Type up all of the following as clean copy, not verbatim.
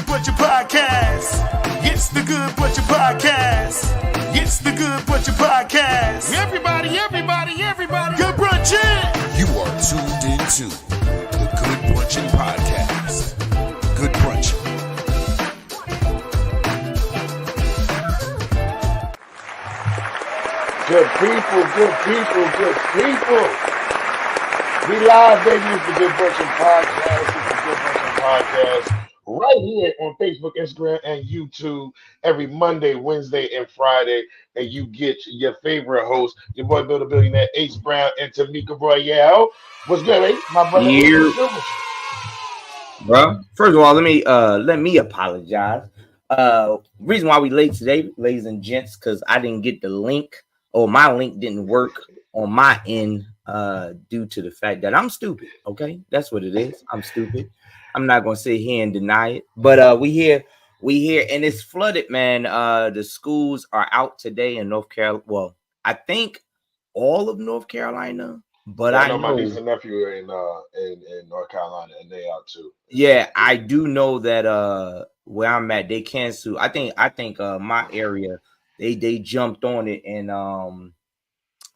Good Butcher Podcast. It's the Good Butcher Podcast. It's the Good Butcher Podcast. Everybody. Good Brunchin. You are tuned into the Good Brunchin Podcast. Good Brunchin. Good people. We live, baby. It's the Good Brunchin Podcast. It's the Good Brunchin Podcast right here on Facebook, Instagram, and YouTube every Monday, Wednesday, and Friday. And you get your favorite host, your boy Bill the Billionaire, Ace Brown, and Tamika Royale. What's good, Ace? My brother. Here. Bro, first of all, let me apologize. Reason why we late today, ladies and gents, because I didn't get the link, or my link didn't work on my end due to the fact that I'm stupid. Okay, that's what it is. I'm stupid. I'm not gonna sit here and deny it. But we here, and it's flooded, man. The schools are out today in North Carolina. Well, I think all of North Carolina, but I know my niece and nephew are in North Carolina, and they out too. Yeah, I do know that where I'm at, they cancel. I think my area, they jumped on it, and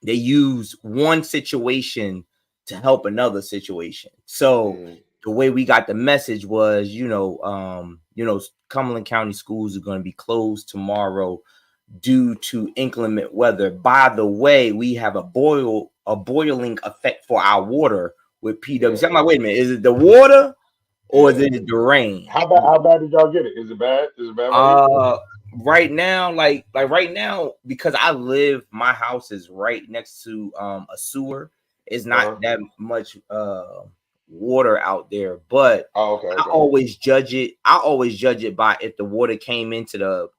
they used one situation to help another situation. So the way we got the message was, Cumberland County schools are going to be closed tomorrow due to inclement weather. By the way, we have a boiling effect for our water with PWC. I'm like, wait a minute, is it the water or is it the rain? How bad did y'all get it? Is it bad? Right now, like right now, because my house is right next to a sewer. It's not that much water out there, but okay. I always judge it. I always judge it by if the water came into the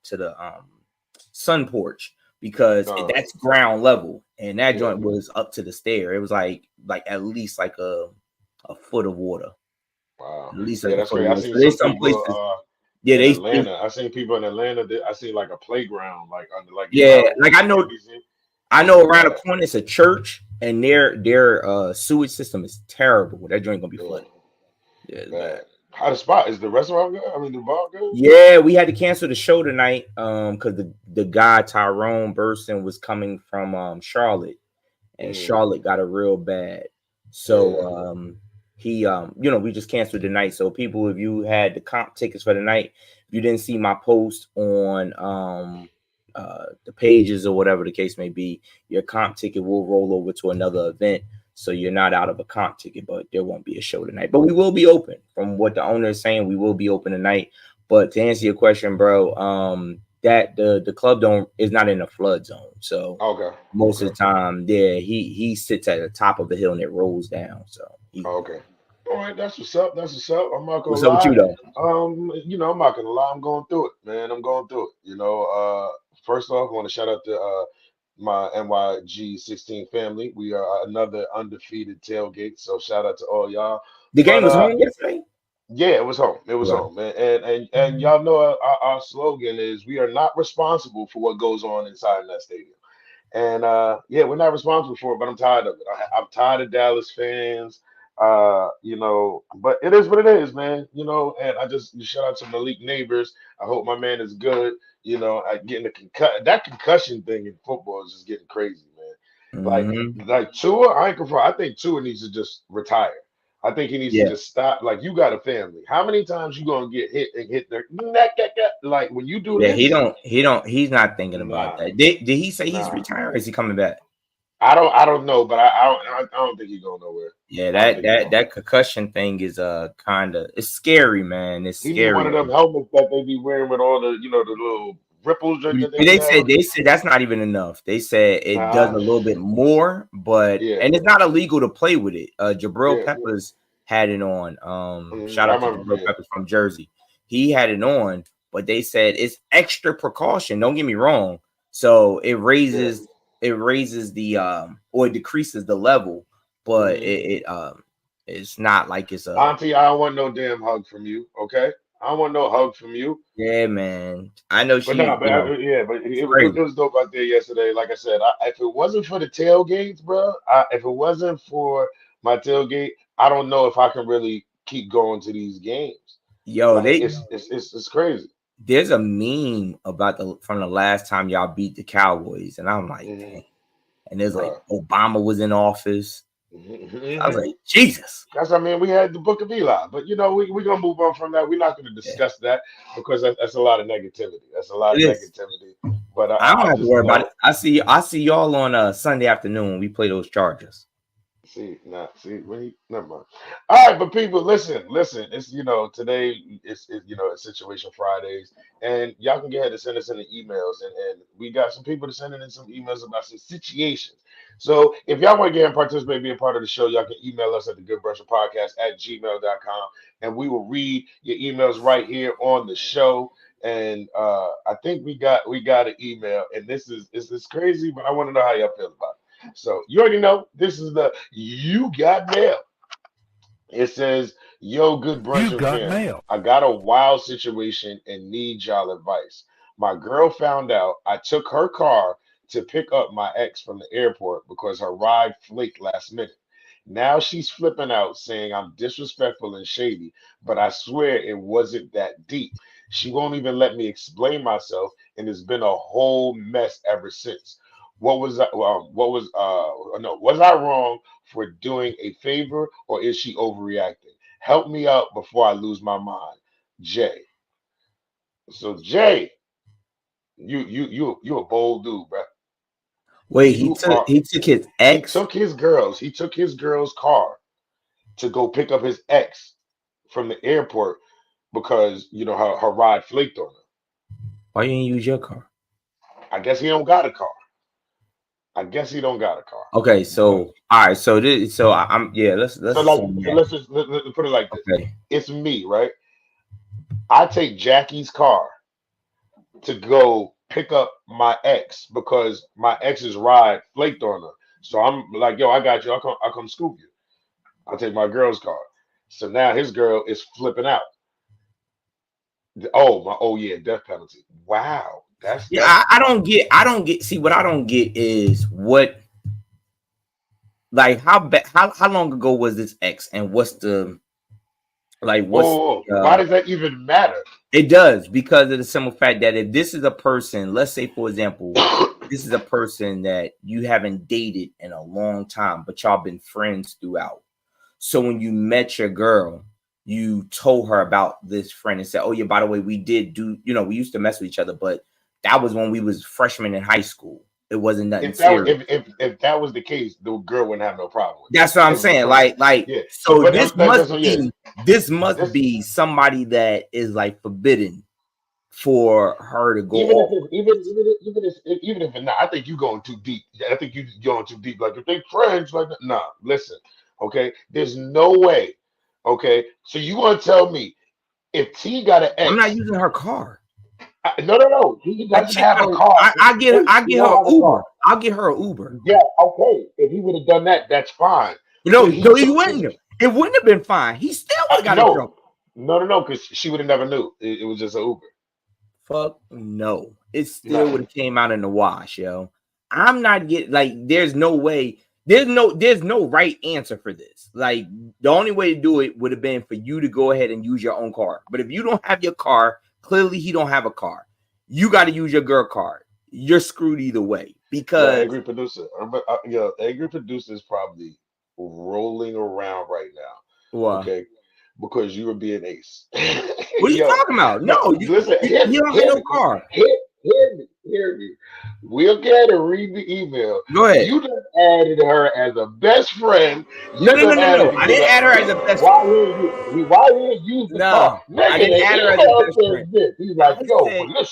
sun porch, because that's ground level, and that joint was up to the stair. It was like at least like a foot of water. Wow. At least that's great. I seen some places. Atlanta. I seen people in Atlanta. I seen like a playground, like under like I know around the corner it's a church, and their sewage system is terrible. That joint gonna be flooded. Yeah, it's bad. How the spot is the restaurant good? I mean, the bar good? Yeah, we had to cancel the show tonight because the guy Tyrone Burson was coming from Charlotte, and Charlotte got a real bad. So he we just canceled the night. So people, if you had the comp tickets for the night, if you didn't see my post on the pages or whatever the case may be, your comp ticket will roll over to another event. So you're not out of a comp ticket, but there won't be a show tonight. But we will be open. From what the owner is saying, we will be open tonight. But to answer your question, bro, that the club is not in a flood zone. So most of the time, he sits at the top of the hill and it rolls down. So okay. All right, that's what's up. I'm not gonna what's lie. Up with you though? I'm not gonna lie. I'm going through it, man. I'm going through it. First off, I want to shout out to my NYG 16 family. We are another undefeated tailgate. So shout out to all y'all. The game was home yesterday. Yeah, it was home. It was home, man. And y'all know our slogan is we are not responsible for what goes on inside that stadium. And we're not responsible for it, but I'm tired of it. I'm tired of Dallas fans. But it is what it is, man. And I just shout out to Malik Neighbors. I hope my man is good. Getting that concussion thing in football is just getting crazy, man. Like Tua, I think Tua needs to just retire. I think he needs to just stop. Like, you got a family. How many times you gonna get hit and hit their neck? Like when you do this, he's not thinking about that. Did he say he's retiring or is he coming back? I don't know, but I don't think he's going nowhere. Yeah, that concussion thing is it's scary, man. It's scary. One of them helmets that they be wearing with all the the little ripples. They said that's not even enough. They said it does a little bit more, but and it's not illegal to play with it. Jabril Peppers had it on. Shout out to Jabril Peppers from Jersey. He had it on, but they said it's extra precaution. Don't get me wrong. So it raises the or it decreases the level, but it's not like it's a auntie. I don't want no damn hug from you, okay? I don't want no hug from you. Yeah, man. I know she. But it was dope out there yesterday. Like I said, if it wasn't for the tailgates, bro, if it wasn't for my tailgate, I don't know if I can really keep going to these games. Yo, Like it's crazy. there's a meme about from the last time y'all beat the Cowboys, and I'm like, dang. And there's like Obama was in office. I was like, Jesus. That's, I mean, we had the Book of Eli, but you know, we're gonna move on from that. We're not gonna discuss that because that's a lot of negativity. That's a lot of negativity. But I don't I have just, to worry about it. I see y'all on Sunday afternoon when we play those Chargers. Never mind. All right, but people, listen. It's today it's Situation Fridays, and y'all can go ahead and send us in the emails, and we got some people to send in some emails about some situations. So if y'all want to get and participate, be a part of the show, y'all can email us at the Good Brunchin Podcast at gmail.com, and we will read your emails right here on the show. And I think we got an email, and this is crazy, but I want to know how y'all feel about it. So you already know this is the You Got Mail. It says, yo, good Brunchin family. I got a wild situation and need y'all advice. My girl found out I took her car to pick up my ex from the airport because her ride flaked last minute. Now she's flipping out saying I'm disrespectful and shady, but I swear it wasn't that deep. She won't even let me explain myself, and it's been a whole mess ever since. Was I wrong for doing a favor, or is she overreacting? Help me out before I lose my mind. Jay. So Jay, you a bold dude, bro. Wait, he took his ex. He took his girl's car to go pick up his ex from the airport because her ride flaked on her. Why you didn't use your car? I guess he don't got a car. Okay, so all right, so let's just let's put it like this. Okay. It's me, right? I take Jackie's car to go pick up my ex because my ex's ride flaked on her. So I'm like, yo, I got you. I'll come scoop you. I'll take my girl's car. So now his girl is flipping out. Oh yeah, death penalty. Wow. I don't get. See, what I don't get is what, like, how long ago was this ex, and what's the why does that even matter? It does, because of the simple fact that if this is a person, let's say for example, this is a person that you haven't dated in a long time, but y'all been friends throughout. So when you met your girl, you told her about this friend and said, "Oh yeah, by the way, we used to mess with each other, but that was when we was freshmen in high school. It wasn't nothing serious." If that was the case, the girl wouldn't have no problem with it. That's what I'm saying. Yeah. So this must be somebody that is like forbidden for her to go. Even if not, I think you're going too deep. I think you're going too deep. Like if they friends, like nah. Listen, okay. There's no way. Okay, so you want to tell me if T got an ex? I'm not using her car. No. He doesn't have a car. I get her Uber. I'll get her an Uber. Yeah, okay. If he would have done that, that's fine. No, he wouldn't have. It wouldn't have been fine. He still would have got in trouble. No, because she would have never knew. It was just an Uber. Fuck no. It still would have came out in the wash, yo. I'm not getting there's no way. There's no right answer for this. Like the only way to do it would have been for you to go ahead and use your own car. But if you don't have your car, clearly he don't have a car. You got to use your girl card. You're screwed either way because angry producer. Angry producer is probably rolling around right now. Why? Okay, because you were being ace. What are you talking about? No, you don't have no car. Hear me. We'll get to read the email. Go ahead. You just added her as a best friend. No. I didn't add her as a best friend. Why didn't you use the car? I didn't add her as a best friend. He's like,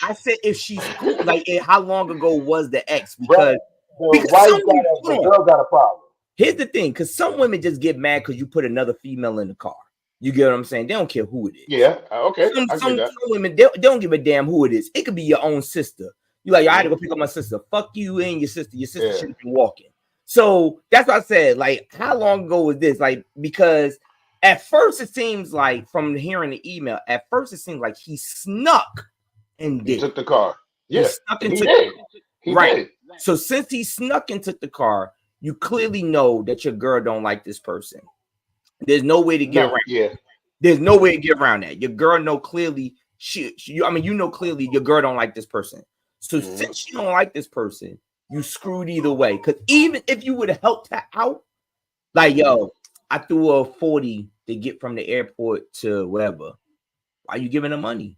I said if she's cool, like how long ago was the ex? Because the girl got a problem. Here's the thing, because some women just get mad because you put another female in the car. You get what I'm saying? They don't care who it is. Yeah, okay. Some women, they don't give a damn who it is. It could be your own sister. You like, I had to go pick up my sister. Fuck you and your sister. Your sister should have been walking. So that's what I said. Like, how long ago was this? Like, because at first it seems like from hearing the email, at first it seems like he snuck and did. He took the car. Yeah, he snuck and he took did. He right. Did. So since he snuck and took the car, you clearly know that your girl don't like this person. There's no way to get around. Yeah. There's no way to get around that. Your girl know clearly you know clearly your girl don't like this person. So since you don't like this person, you screwed either way. Because even if you would have helped her out, like, yo, I threw a 40 to get from the airport to wherever. Why you giving her money?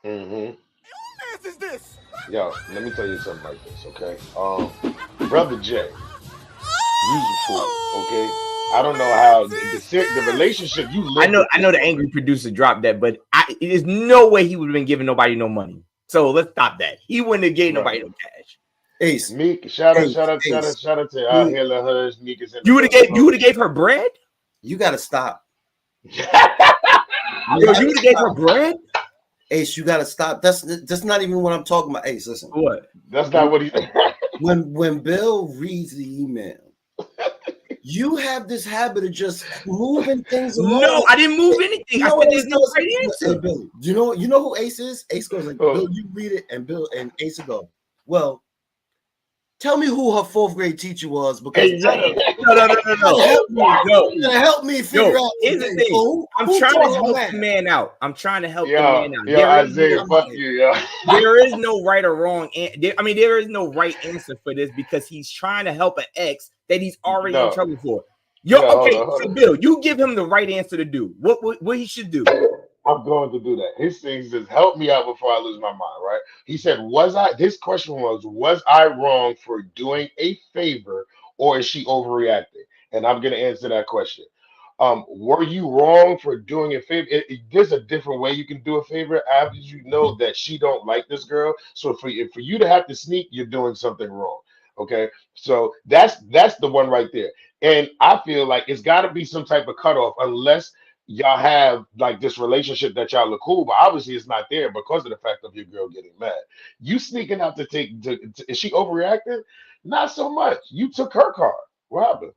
Who is this? Yo, let me tell you something like this, okay? Brother Jay, you's a fool, okay? I don't know how the relationship you live. I know the angry producer dropped that, but there's no way he would have been giving nobody no money. So let's stop that. He wouldn't have gave nobody no cash. Ace, Meek, shout out to Hilla Hush. Meek is in. You would have gave her bread. You gotta stop. You would have gave her bread. Ace, you gotta stop. That's not even what I'm talking about. Ace, listen. What? That's not what he. when Bill reads the email, you have this habit of just moving things along. No, I didn't move anything. I said there's no right answer. Hey, Bill, you know who Ace is? Ace goes like, Bill, you read it, and Bill and Ace will go, well, tell me who her 4th grade teacher was, because no. Help me figure out. Here's the thing. I'm trying to help the man out. Yo, Isaiah, fuck you, yo. There is no right or wrong. There is no right answer for this because he's trying to help an ex that he's already in trouble for. So Bill, you give him the right answer to do. What he should do? I'm going to do that. His thing says, help me out before I lose my mind, right? He said, this question was I wrong for doing a favor, or is she overreacting? And I'm going to answer that question. Were you wrong for doing a favor? There's a different way you can do a favor after you know that she don't like this girl. So for you to have to sneak, you're doing something wrong. Okay, so that's the one right there. And I feel like it's got to be some type of cutoff, unless y'all have like this relationship that y'all look cool, but obviously it's not there because of the fact of your girl getting mad. You sneaking out is she overreacting? Not so much. You took her car. What happened?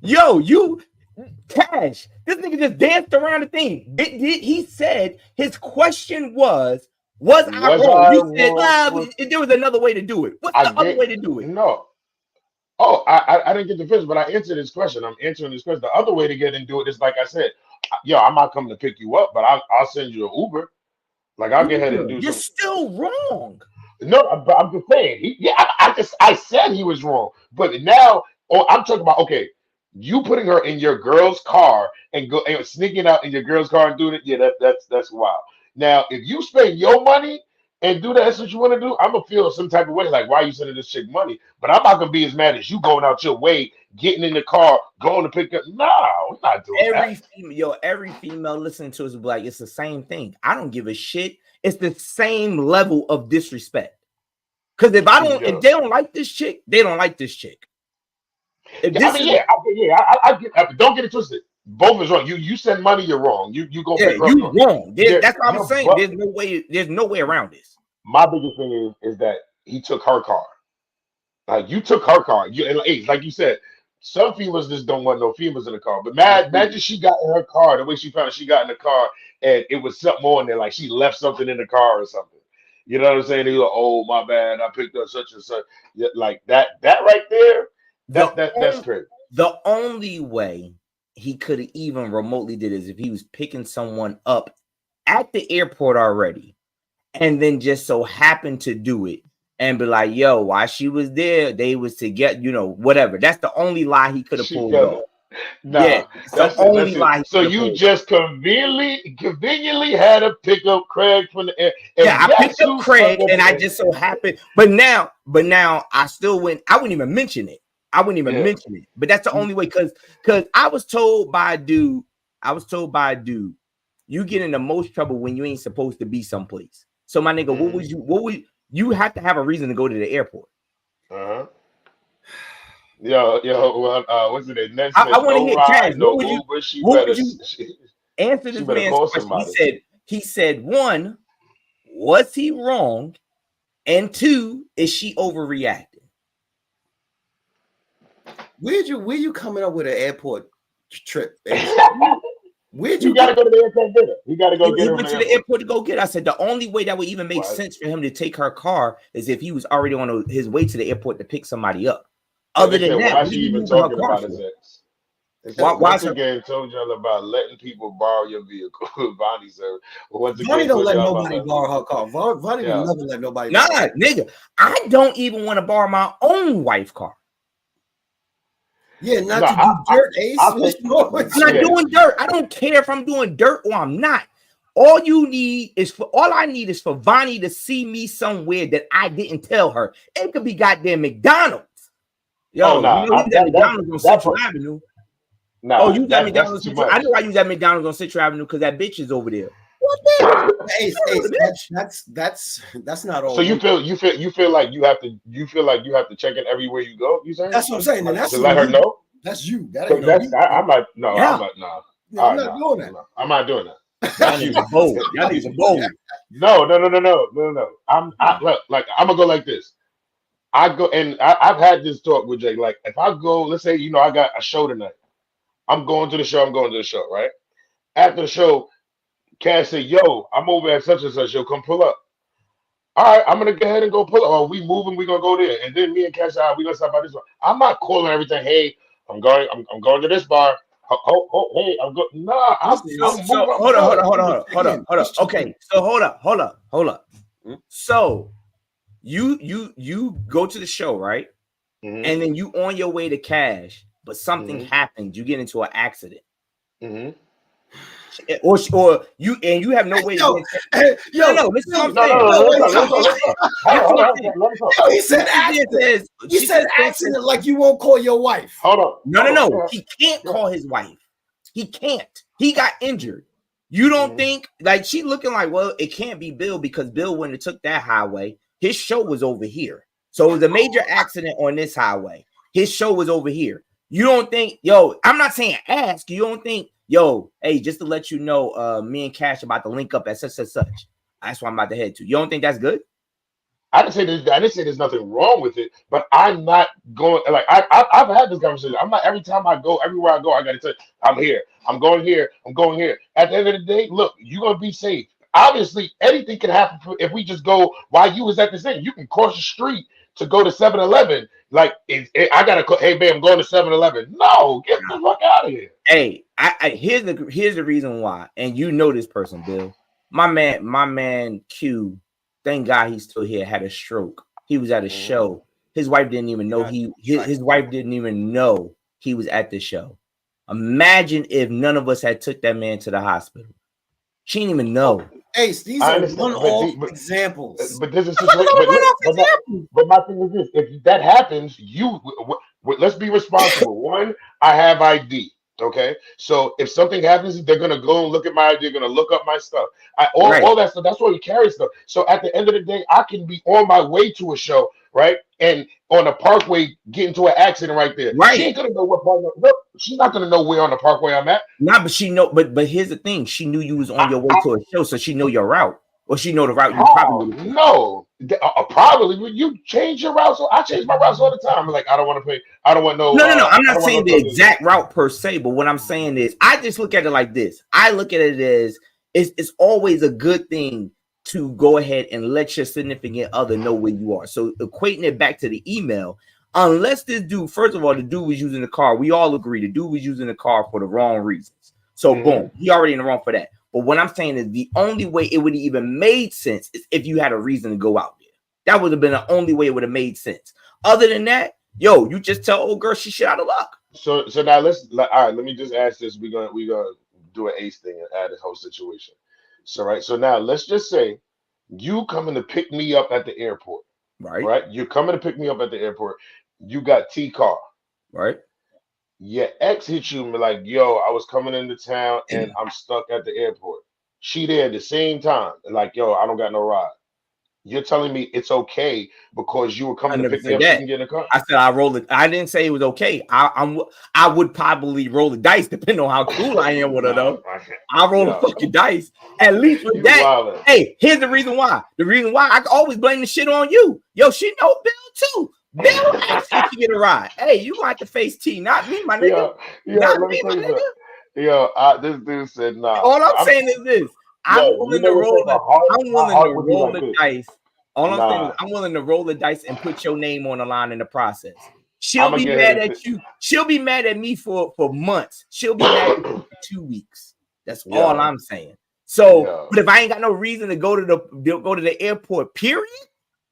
You Cash. This nigga just danced around the thing. He said his question was I wrong? You said, well, there was another way to do it. What's the other way to do it? No. Oh, I didn't get the finish, but I answered this question. I'm answering this question. The other way to get and do it is, like I said, yo, I'm not coming to pick you up, but I'll send you an Uber. Like, I'll get ahead and do You're still wrong. No, but I'm just saying. I said he was wrong. But now, I'm talking about, okay, you putting her in your girl's car and sneaking out in your girl's car and doing it. Yeah, that's wild. Now, if you spend your money and do that, that's what you want to do, I'm gonna feel some type of way, like, why are you sending this chick money? But I'm not gonna be as mad as you going out your way, getting in the car, going to pick up. No, we're not doing that. Every female listening to us will be like, it's the same thing. I don't give a shit. It's the same level of disrespect. Because if they don't like this chick, they don't like this chick. I get. Don't get it twisted. Both is wrong. You send money, you're wrong. You go. Yeah, you wrong. That's what I'm saying. There's no way around this. My biggest thing is that he took her car. Like, you took her car. Like you said, some females just don't want no females in the car. But imagine she got in her car, the way she found it, she got in the car and it was something on there, like she left something in the car or something. You know what I'm saying? He was like, oh, my bad, I picked up such and such. Yeah, like that right there, that's crazy. The only way he could have even remotely did is if he was picking someone up at the airport already and then just so happened to do it and be like, yo, while she was there, they was to get, whatever. That's the only lie he could have pulled off. Nah, that's the only lie. So you just conveniently had to pick up Craig from the air. I picked up Craig and I just so happened. But now I wouldn't even mention it. But that's the only way, because I was told by a dude, you get in the most trouble when you ain't supposed to be someplace. So my nigga, what would you have to have a reason to go to the airport? Uh-huh. Yo, what's it? I want to hear Cash. What would you answer this man's question? He said, one, was he wrong? And two, is she overreacting? Where you coming up with an airport trip? You gotta go to the airport get her. You gotta go get her. He went to the airport to go get her. I said the only way that would even make sense for him to take her car is if he was already on his way to the airport to pick somebody up. Other than that, why she even talking about his ex? Once again, told y'all about letting people borrow your vehicle. Vonnie said, Vonnie don't let nobody borrow her car. Vonnie will never let nobody. Nah, nigga, I don't even want to borrow my own wife's car. Yeah, not to do dirt, Ace. I'm not doing dirt. I don't care if I'm doing dirt or I'm not. All I need is for Vonnie to see me somewhere that I didn't tell her. It could be goddamn McDonald's. Yo, you know you got McDonald's on Central Avenue. You got McDonald's on Central. I know I use that McDonald's on Central Avenue because that bitch is over there. What Ace, that's not all. So you feel like you have to check in everywhere you go. You saying? That's what I'm saying. And that's to let her know. That's you. I'm not doing that. I'm not doing that. Y'all need some bold. No. I'm gonna go like this. I've had this talk with Jake. Like if I go, let's say I got a show tonight. I'm going to the show, right? After the show, Cass said, "Yo, I'm over at such and such. Yo, come pull up." All right, I'm gonna go ahead and go pull up. Oh, we moving, we gonna go there, and then me and Cass we gonna stop by this one. I'm not calling everything. Hey, I'm going to this bar. Hey, I'm going. Nah, I'm hold on. Okay, so hold up. So you go to the show, right? Mm-hmm. And then you on your way to Cash, but something happens. You get into an accident. Mm-hmm. Or you have no way. No. Listen He said accident. He said accident like you won't call your wife. Hold on. No. He can't call his wife. He can't. He got injured. You don't think like she looking like, well, it can't be Bill because Bill wouldn't have took that highway. His show was over here. So it was a major accident on this highway. His show was over here. You don't think, I'm not saying ask. You don't think, hey, just to let you know, me and Cash about to link up at such. That's where I'm about to head to. You don't think that's good? I didn't say there's nothing wrong with it, but I'm not going like I've had this conversation. I'm not everywhere I go, I gotta tell you, I'm here, I'm going here, I'm going here. At the end of the day, look, you're gonna be safe. Obviously, anything can happen if we just go while you was at the thing. You can cross the street to go to 7-Eleven. Like I gotta hey babe, I'm going to 7-Eleven. No, get the fuck out of here. Hey, here's the reason why, and you know this person, Bill. My man Q. Thank God he's still here. Had a stroke. He was at a show. His wife didn't even know his wife didn't even know he was at the show. Imagine if none of us had took that man to the hospital. She didn't even know. Ace, these are one-off examples. But this is but my thing is this: if that happens, let's be responsible. One, I have ID. Okay, so if something happens, they're gonna go and look at my ID. They're gonna look up my stuff. All that stuff. That's why you carry stuff. So at the end of the day, I can be on my way to a show, right? And on the parkway, get into an accident right there. Right. She ain't gonna know what part. Look, she's not gonna know where on the parkway I'm at. Nah, but she know. But here's the thing: she knew you was on your way to a show, so she know your route, or she know the route you probably. No, probably you change your route. So I change my routes all the time. I'm like, I don't want to pay. I don't want no. No. I'm not saying the exact route per se, but what I'm saying is, I just look at it like this. I look at it as it's always a good thing to go ahead and let your significant other know where you are. So equating it back to the email, unless this dude, first of all, the dude was using the car. We all agree the dude was using the car for the wrong reasons. So boom, he already in the wrong for that. But what I'm saying is the only way it would have even made sense is if you had a reason to go out there. That would have been the only way it would have made sense. Other than that, you just tell old girl she shit out of luck. So now all right, let me just ask this. We're gonna do an Ace thing and add this whole situation. So now let's just say you coming to pick me up at the airport. Right? You're coming to pick me up at the airport. You got T-car. Right. Your ex hit you and be like, yo, I was coming into town and I'm stuck at the airport. She there at the same time. Like, yo, I don't got no ride. You're telling me it's okay because you were coming to pick me up and get in the car? I said I rolled it. I didn't say it was okay. I would probably roll the dice depending on how cool I am with her though. I roll the fucking dice. At least with that. Wildin'. Hey, here's the reason why. The reason why I can always blame the shit on you. Yo, she know Bill too. Bill asked you to get a ride. Hey, you gonna have to face T, not me, my nigga. Not me, my nigga. This dude said nah. All I'm saying is this. I'm willing to roll the dice. All I'm saying is I'm willing to roll the dice and put your name on the line in the process. She'll be mad at you. She'll be mad at me for months. She'll be mad at me for 2 weeks. That's all I'm saying. So, but if I ain't got no reason to go to the airport, period.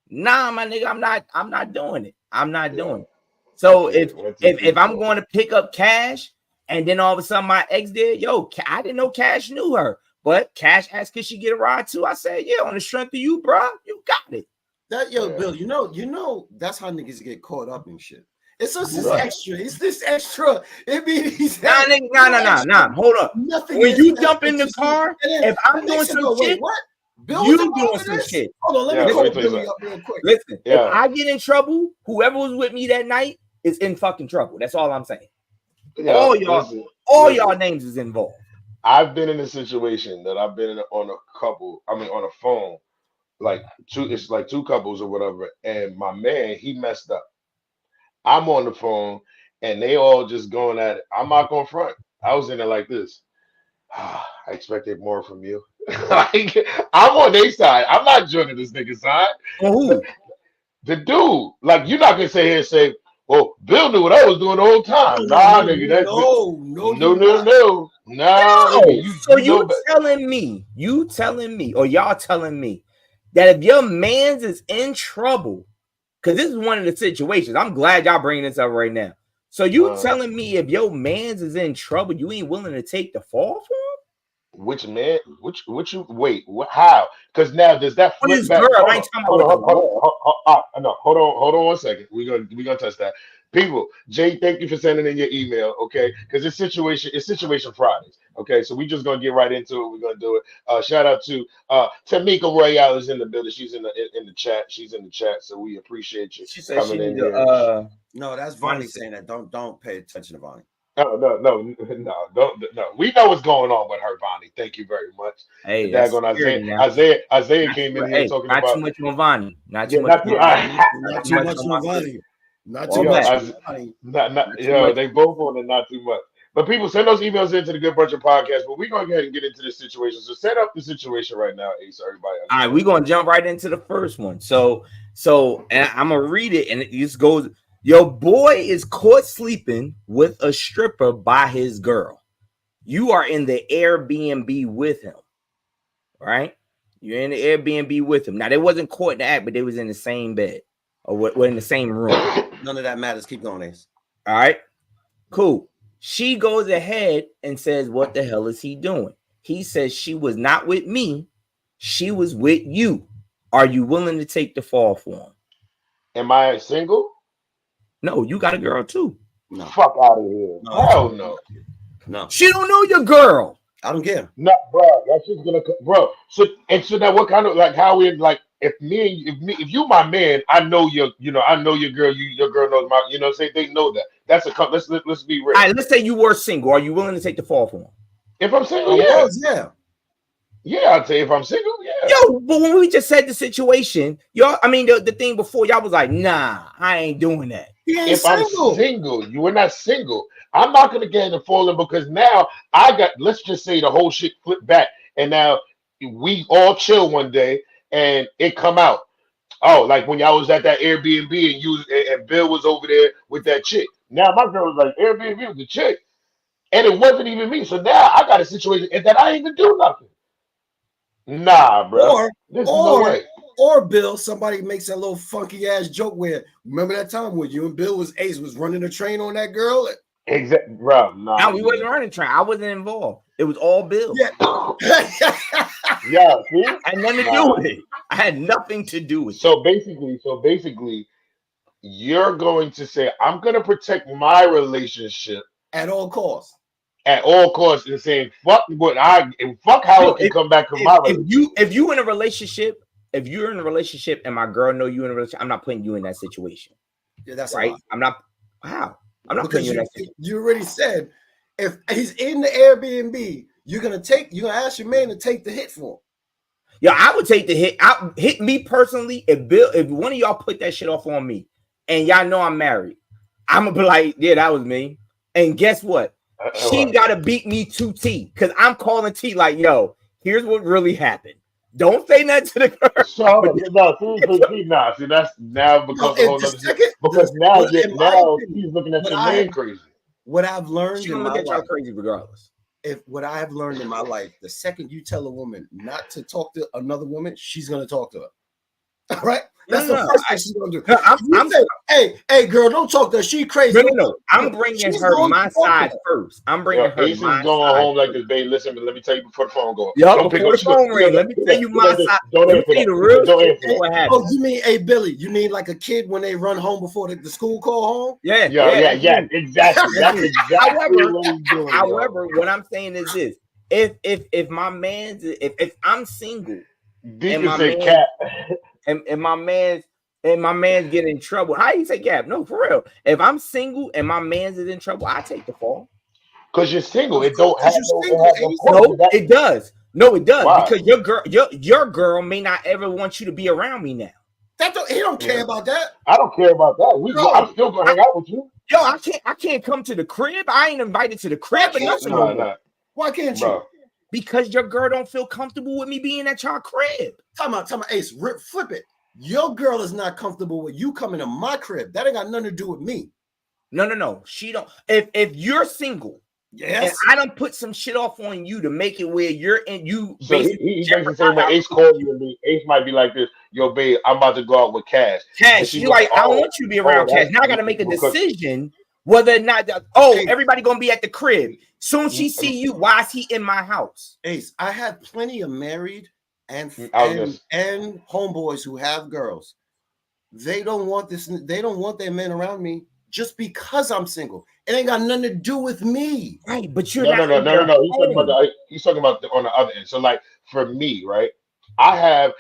Nah, my nigga, I'm not doing it. I'm not doing it. So if I'm going to pick up Cash, and then all of a sudden my ex did, I didn't know Cash knew her, but Cash asked could she get a ride too. I said, yeah, on the strength of you, bro, you got it. Bill, you know, that's how niggas get caught up in shit. It's just this extra. It's this extra. It means nah. Hold up. Nothing when you jump in the car, if I'm doing some shit, what? Bill, you doing some shit. Hold on, let me call Billy up real quick. Listen, if I get in trouble, whoever was with me that night is in fucking trouble. That's all I'm saying. All y'all names is involved. I've been in a situation that I've been on a phone, like two couples or whatever, and my man, he messed up. I'm on the phone and they all just going at it. I'm not going front. I was in it like this. I expected more from you. Like, I'm on their side. I'm not joining this nigga's side. The dude, like, you're not gonna sit here and say, "Well, Bill knew what I was doing the whole time." Nah, nigga, that's no. So you telling me, or y'all telling me that if your man's is in trouble, because this is one of the situations. I'm glad y'all bringing this up right now. So you telling me if your man's is in trouble, you ain't willing to take the fall for him? Which man? Which you wait? How? Because now does that flip back? Hold on 1 second. We're gonna touch that. People, Jay, thank you for sending in your email. Okay, because it's Situation Fridays. Okay, so we're just gonna get right into it. We're gonna do it. Shout out to Tamika Royale is in the building. She's in the chat. She's in the chat. So we appreciate you coming in here. No, that's Vonnie saying that. Don't pay attention to Vonnie. No. We know what's going on with her, Vonnie. Thank you very much. Hey, Isaiah came in here talking about not too much on Vonnie. Not too much on Vonnie. Not too much. They both on it, not too much. But people, send those emails into the Good Brunchin podcast. But we're gonna go ahead and get into this situation. So set up the situation right now, Ace. Everybody. All right, we're gonna jump right into the first one. So and I'm gonna read it, and it just goes. Your boy is caught sleeping with a stripper by his girl. You are in the Airbnb with him, right? You're in the Airbnb with him. Now, they wasn't caught in the act, but they was in the same bed or in the same room. None of that matters. Keep going, Ace. All right, cool. She goes ahead and says, what the hell is he doing? He says she was not with me. She was with you. Are you willing to take the fall for him? Am I single? No, you got a girl too. No. Fuck out of here. Hell no. No. She don't know your girl. I don't care. No, bro. That's just gonna, bro. So now, what kind of like how we like? If you my man, I know your girl. Your girl knows my. You know, say they know that. That's a let's be real. All right, let's say you were single. Are you willing to take the fall for him? If I'm single, yeah, I'd say if I'm single, yeah. Yo, but when we just said the situation, the thing before, y'all was like, nah, I ain't doing that. If I'm single, you were not single. I'm not gonna get into falling because now let's just say the whole shit flipped back, and now we all chill one day, and it come out. Oh, like when y'all was at that Airbnb and Bill was over there with that chick. Now my girl was like, Airbnb with the chick, and it wasn't even me. So now I got a situation that I ain't even do nothing. Nah, bro. Or Bill, somebody makes that little funky ass joke where remember that time when you and Bill was running a train on that girl? Exactly, bro. Nah, we wasn't running train. I wasn't involved. It was all Bill. Yeah. Yeah, see? I had nothing to do with it. I had nothing to do with it. So basically, you're going to say, I'm gonna protect my relationship at all costs. At all costs, and saying fuck how it can come back from my relationship. If you're in a relationship and my girl know you in a relationship, I'm not putting you in that situation. Yeah, that's right. I'm not putting you in that situation. You already said if he's in the Airbnb, you're gonna ask your man to take the hit for him. Yeah, I would take the hit. Hit me personally. If one of y'all put that shit off on me, and y'all know I'm married, I'm gonna be like, yeah, that was me. And guess what? She gotta beat me to T because I'm calling T like, yo, here's what really happened. Don't say nothing to the girl. So no, see, that's now No, becomes a if whole the other shit. second, Because the, now, well, in my now opinion, he's looking at what your I man have, crazy. what I've learned She in gonna my look at y'all life, crazy regardless. if what I have learned in my life, the second you tell a woman not to talk to another woman, she's gonna talk to her. All right, that's the first thing she's gonna do. No, If you say, hey, girl, don't talk to her. She crazy. no. I'm bringing She's her going my to talk to side her. first. I'm Yo, bringing her Ace is my going side home like first. this, babe. Listen, but let me tell you before the phone go. Yup, Don't pick before up. the phone ring, let me tell you my side. Don't Let me answer tell you that. the real Don't shit answer that. what Oh, happened. you mean, hey, Billy, you mean like a kid when they run home before the school call home? Yeah, Yeah, that's me. exactly. That's That's me. exactly what he's doing, yo. However, what I'm saying is this: if my man's if I'm single and Deacon my said man cat. and my man's getting in trouble, how you say Gap? No, for real. If I'm single and my man's is in trouble, I take the fall. Because you're single. Of It course, don't have you no, single, of Ace. course. No, it does. No, it does. Why? Because your girl may not ever want you to be around me now. He don't care about that. I don't care about that. I'm No, still gonna hang out with you. Yo, I can't come to the crib. I ain't invited to the why crib or can't nothing no more. Nah, Why can't you? bro. Because your girl don't feel comfortable with me being at y'all crib. Time out, Ace. Flip it. Your girl is not comfortable with you coming to my crib. That ain't got nothing to do with me. No. She don't. If you're single, Yes, and I don't put some shit off on you to make it where you're in you. So he basically saying when Ace calls you and me, Ace might be like this, yo, babe, I'm about to go out with Cash. Cash, you like, I don't want you to be around Cash. Now I gotta make a decision whether or not everybody gonna be at the crib. Soon she see you, why is he in my house? Ace, I have plenty of married and homeboys who have girls. They don't want this, they don't want their men around me just because I'm single. It ain't got nothing to do with me. Right, but you're no. He's talking about on the other end. So like for me, right? I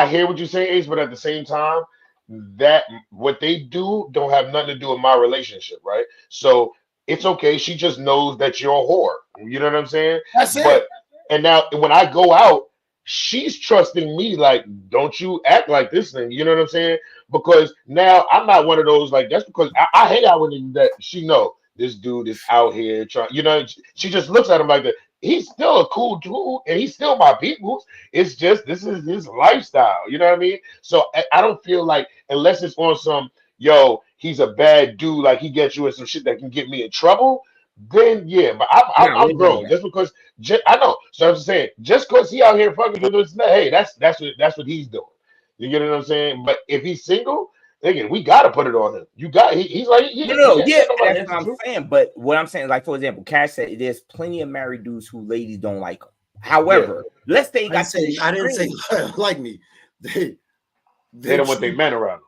hear what you're saying, Ace, but at the same time, that what they do don't have nothing to do with my relationship, right? So it's okay. She just knows that you're a whore. You know what I'm saying? That's it. And now when I go out, she's trusting me. Like, don't you act like this thing. You know what I'm saying? Because now I'm not one of those like that's because I hang out with him that she know this dude is out here trying. You know, she just looks at him like that. He's still a cool dude, and he's still my people. It's just this is his lifestyle. You know what I mean? So I don't feel like unless it's on some he's a bad dude, like he gets you in some shit that can get me in trouble. Then yeah, but I'm grown. Just because I know. So I'm just saying, just because he out here fucking doing this, hey, that's what he's doing. You get what I'm saying? But if he's single, again, we gotta put it on him. He's like, that's what I'm saying. But what I'm saying, like for example, Cash said there's plenty of married dudes who ladies don't like them. However, let's say I didn't say like me. They don't want their men around them.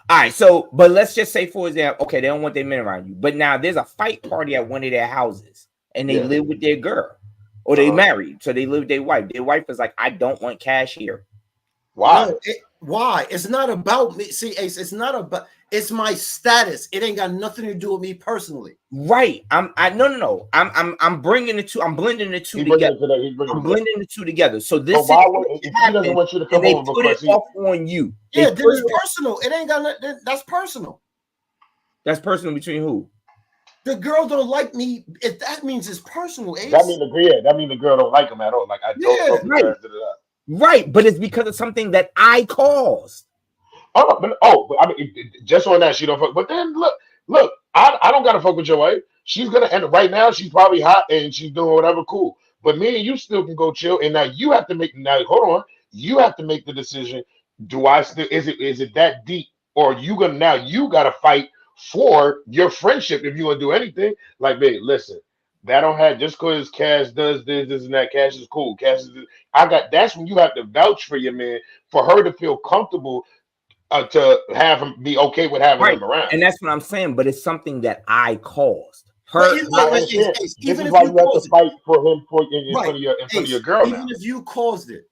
All right, so but let's just say for example, okay, they don't want their men around you, but now there's a fight party at one of their houses, and they live with their girl, or they married, so they live with their wife. Their wife is like, I don't want Cash here. Why? No, why? It's not about me. See, Ace, it's not about. It's my status. It ain't got nothing to do with me personally. Right. I'm bringing the two. I'm blending the two together. I'm blending the two together. So this he doesn't want you to come over put it off on you. Yeah, then it's personal. It ain't got nothing. That's personal. That's personal between who? The girl don't like me. If that means it's personal, Ace. That means the girl don't like him at all. Like I don't. Right, but it's because of something that I caused. But I mean, just on that, she don't fuck. But then look, I don't gotta fuck with your wife. She's gonna end right now. She's probably hot and she's doing whatever, cool. But me and you still can go chill. And now you have to make. Now hold on, you have to make the decision. Do I still? Is it that deep, or you gotta fight for your friendship if you wanna do anything? Like, babe, listen. That don't have just because Cash does this and that. Cash is cool. That's when you have to vouch for your man for her to feel comfortable to have him be okay with having him around. And that's what I'm saying. But it's something that I caused. This is why you have to fight for him in front of your girl. Even if you caused it,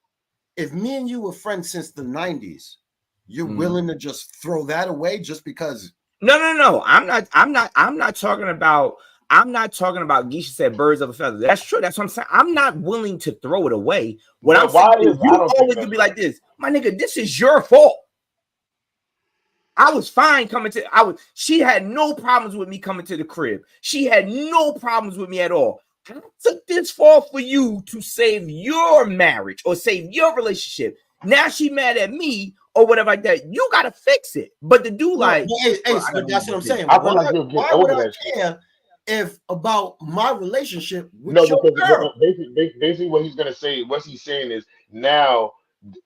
if me and you were friends since the 90s, you're willing to just throw that away just because? No. I'm not talking about. I'm not talking about Geisha said birds of a feather. That's true. That's what I'm saying. I'm not willing to throw it away. What I'm saying is you always can be like this. My nigga, this is your fault. I was fine coming to she had no problems with me coming to the crib. She had no problems with me at all. I took this fall for you to save your marriage or save your relationship. Now she mad at me or whatever like that. You gotta fix it. But the dude like, but that's what I'm saying. I feel like you're getting over that shit. Care if about my relationship with No, your because girl? basically what he's gonna say, what he's saying is now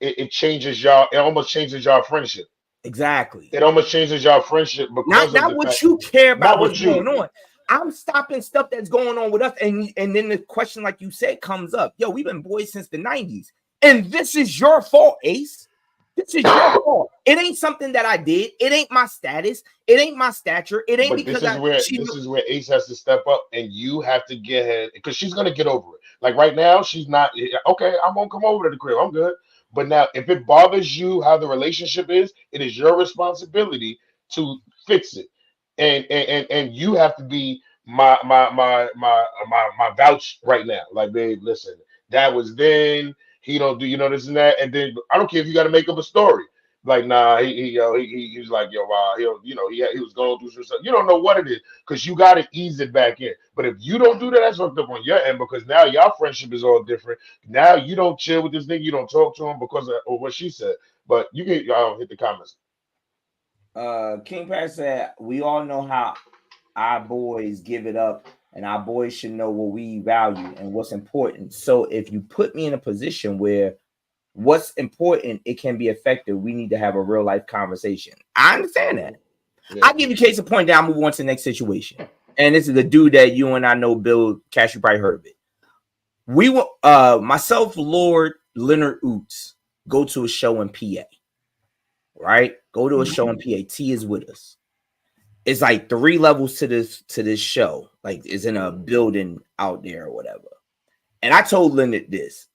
it changes y'all. It almost changes y'all friendship. Exactly. It almost changes y'all friendship because not of the what fact, you care about not what's what you. going on. I'm stopping stuff that's going on with us. And then the question, like you said, comes up. Yo, we've been boys since the 90s. And this is your fault, Ace. This is your fault. It ain't something that I did. It ain't my status. It ain't my stature. It ain't But because this is where Ace has to step up, and you have to get ahead because she's gonna get over it. Like right now, she's not okay. I'm gonna come over to the crib. I'm good. But now, if it bothers you how the relationship is, it is your responsibility to fix it, and you have to be my vouch right now. Like, babe, listen, that was then. He don't do this and that, and then I don't care if you got to make up a story. Like, nah, he was like, yo, wow, he was going through some stuff. You don't know what it is because you got to ease it back in. But if you don't do that, that's fucked up on your end because now your friendship is all different. Now you don't chill with this nigga, you don't talk to him because of what she said. But you can hit the comments. King Pat said, we all know how our boys give it up, and our boys should know what we value and what's important. So if you put me in a position where what's important, it can be effective, we need to have a real life conversation. I understand that. Yeah. I'll give you a case of point, then I'll move on to the next situation. And this is the dude that you and I know, Bill Cash, you probably heard of it. We will, myself, Lord, Leonard Oots, go to a show in PA. Right? Go to a show in PA. T is with us. It's like 3 levels to this show. Like it's in a building out there or whatever. And I told Leonard this.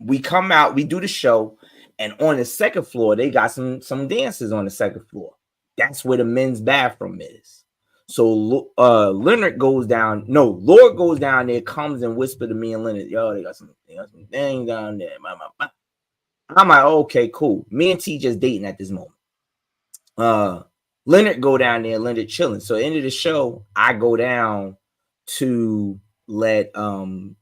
We come out, we do the show, and on the second floor, they got some dancers on the second floor. That's where the men's bathroom is. So Leonard goes down. No, Lord goes down there, comes and whispers to me and Leonard, yo, they got some things down there. I'm like, okay, cool. Me and T just dating at this moment. Leonard go down there, Leonard chilling. So end of the show, I go down to let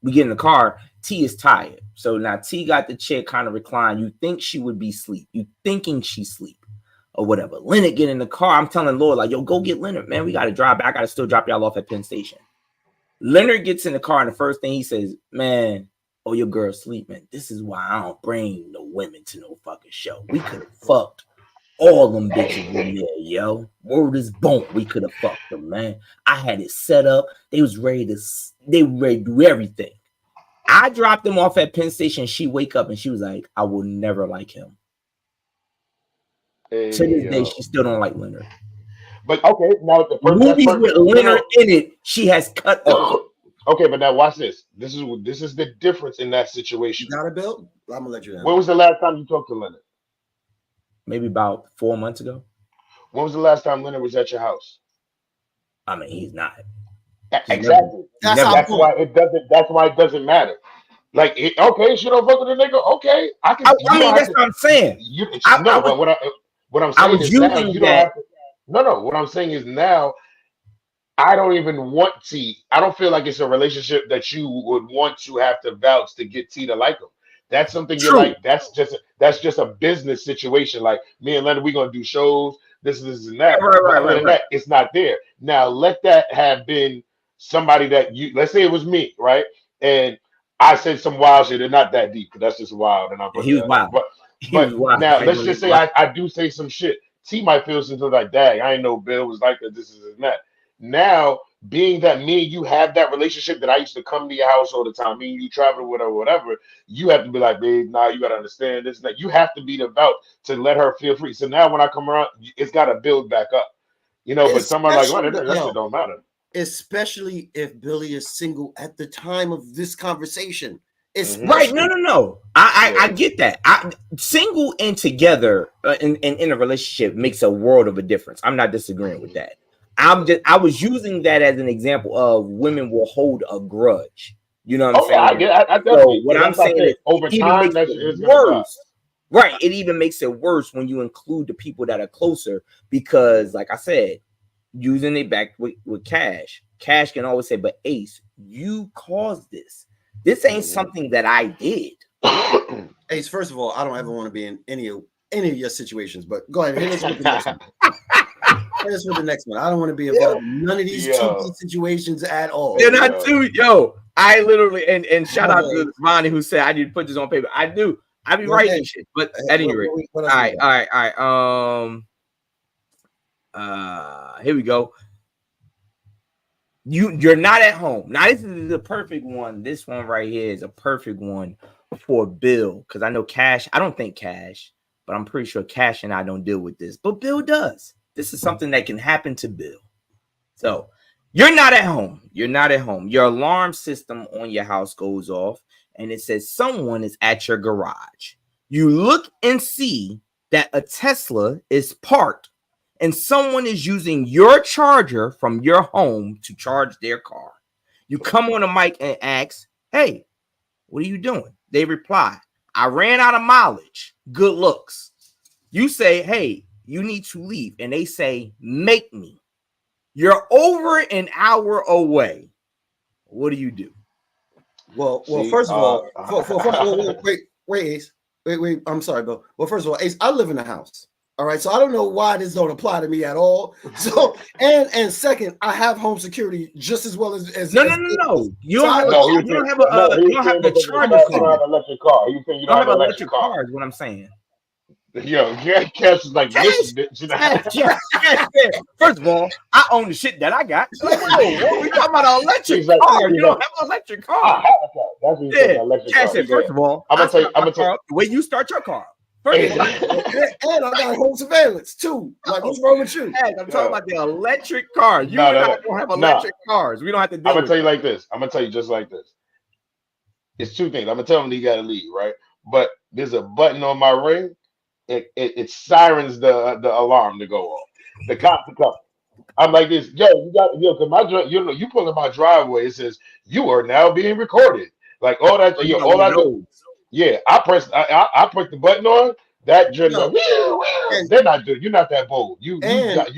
we get in the car. T is tired. So now T got the chair kind of reclined. You think she would be asleep. You thinking she's asleep or whatever. Leonard get in the car. I'm telling Lord, like, yo, go get Leonard, man. We got to drive back. I got to still drop y'all off at Penn Station. Leonard gets in the car and the first thing he says, man, oh, your girl's asleep, man. This is why I don't bring no women to no fucking show. We could have fucked all them bitches in there, yo. Word is bone. We could have fucked them, man. I had it set up. They was ready to do everything. I dropped them off at Penn Station. She wake up and she was like, I will never like him. Hey, to this day, she still don't like Leonard. But okay, now the movies with Leonard in it, she has cut off. Okay, but now watch this. This is the difference in that situation. You got it, Bill? I'm gonna let you know. When was the last time you talked to Leonard? Maybe about 4 months ago. When was the last time Leonard was at your house? I mean, he's not. Exactly. That's why it doesn't. That's why it doesn't matter. Like, okay, she don't fuck with the nigga. Okay, I can. I mean, that's what I'm saying. What I'm saying is now you don't have to. No. What I'm saying is now I don't even want T. I don't feel like it's a relationship that you would want to have to vouch to get T to like him. That's something you're like. That's just a business situation. Like me and Leonard, we're gonna do shows. This and that. Right. That, it's not there. Now let that have been somebody that you. Let's say it was me, right? And I said some wild shit. They're not that deep, but that's just wild. And I'm. He was wild. But now let's just say I do say some shit. T might feel something like, dang, I ain't know Bill was like that. This is that. Now, being that me and you have that relationship that I used to come to your house all the time, me and you travel with her, whatever, you have to be like, babe, nah, you got to understand this and that. You have to be devout to let her feel free. So now when I come around, it's got to build back up. But somebody like, well, that shit don't matter. Especially if Billy is single at the time of this conversation. Right. No. I get that. Single and together in a relationship makes a world of a difference. I'm not disagreeing with that. I was using that as an example of women will hold a grudge. You know what I'm saying? I so what I'm saying is over time, it's worse. Right. It even makes it worse when you include the people that are closer because, like I said, using it back with Cash, Cash can always say, but Ace, you caused this. This ain't something that I did. Ace, first of all, I don't ever want to be in any of your situations, but go ahead, hit us with the next one. Hit us with the next one. I don't want to be involved in none of these 2D situations at all. They're not too, I literally and shout out to Ronnie who said I need to put this on paper. I do. I be writing shit, but at any rate, all right. Here we go. You're not at home. Now this is the perfect one. This one right here is a perfect one for Bill, because I know Cash. I don't think Cash, but I'm pretty sure Cash and I don't deal with this, but Bill does. This is something that can happen to Bill. So you're not at home. You're not at home. Your alarm system on your house goes off, and it says someone is at your garage. You look and see that a Tesla is parked, and someone is using your charger from your home to charge their car. You come on the mic and ask, hey, what are you doing? They reply, I ran out of mileage. Good looks. You say, hey, you need to leave. And they say, make me. You're over an hour away. What do you do? Well, first of all, wait, Ace. Wait. I'm sorry, Bill. Well, first of all, Ace, I live in a house. All right, so I don't know why this don't apply to me at all. So, and second, I have home security just as well as no. You don't have the charger car. Electric car. You think you don't have an electric car? Is what I'm saying. Yo, Cash is like this bitch. First of all, I own the shit that I got. Like, whoa, we talking about an electric car? You don't have an electric car. That's what you said, electric car. First of all, I'm gonna tell you the way you start your car. And I got home surveillance too. Like, what's wrong with you? I'm talking about the electric car. You and I don't have electric cars. We don't have to do it. I'm gonna tell you like this. I'm gonna tell you just like this. It's two things. I'm gonna tell him he gotta leave, right? But there's a button on my ring. It sirens the alarm to go off. The cops are coming. I'm like this, cause my you pull in my driveway. It says you are now being recorded. Like all that, all that. Yeah, I press the button on that. They're not doing. You're not that bold. You got.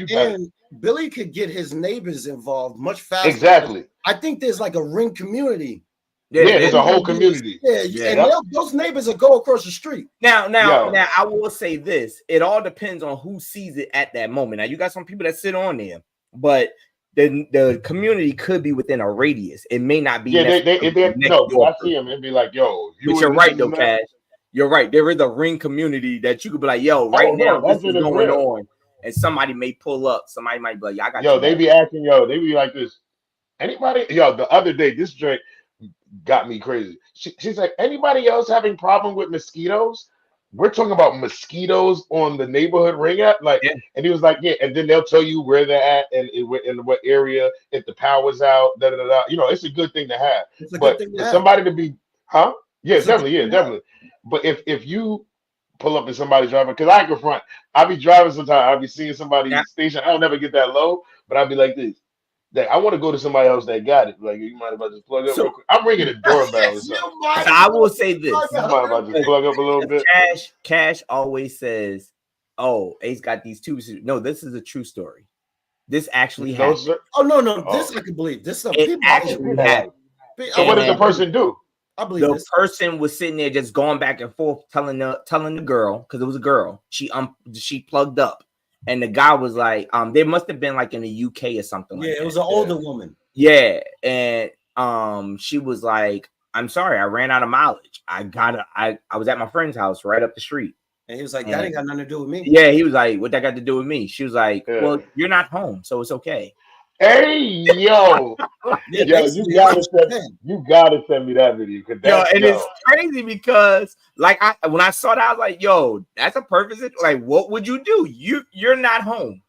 Billy could get his neighbors involved much faster. Exactly. I think there's like a ring community. Yeah, there's a whole community. Those neighbors will go across the street. Now, I will say this: it all depends on who sees it at that moment. Now, you got some people that sit on there, but the community could be within a radius. It may not be. Yeah, I see them. It'd be like, yo. But you're right, though, Cash. You're right. There is a ring community that you could be like, yo, now this is going on, and somebody may pull up. Somebody might be like, I got. Yo, they be acting. They be like this. Anybody? Yo, the other day, this drink got me crazy. She's like, anybody else having problem with mosquitoes? We're talking about mosquitoes on the neighborhood ring app, and he was like, yeah, and then they'll tell you where they're at and in what area, if the power's out, it's a good thing to have. But for somebody to be, definitely. But if you pull up in somebody's driving, because I confront, I be driving sometimes, I'll be seeing somebody station, I'll never get that low, but I'll be like this. Like, I want to go to somebody else that got it. Like, you might as well just plug up real quick. I'm ringing the doorbell or something. So I will say this. You might as well just plug up a little bit. Cash always says, oh, Ace got these two. No, this is a true story. This actually happened. This I can believe. This stuff actually happened. So what did the person do? I believe the person was sitting there just going back and forth telling the girl, because it was a girl. She plugged up. And the guy was like, they must have been like in the UK or something like that. Yeah, it was an older woman. Yeah. And she was like, I'm sorry, I ran out of mileage. I was at my friend's house right up the street. And he was like, that ain't got nothing to do with me. Yeah, he was like, what that got to do with me? She was like, well, you're not home, so it's okay. Hey, yo. You gotta send me that video. It's crazy because when I saw that, I was like, yo, that's a purpose. Like, what would you do? You're not home.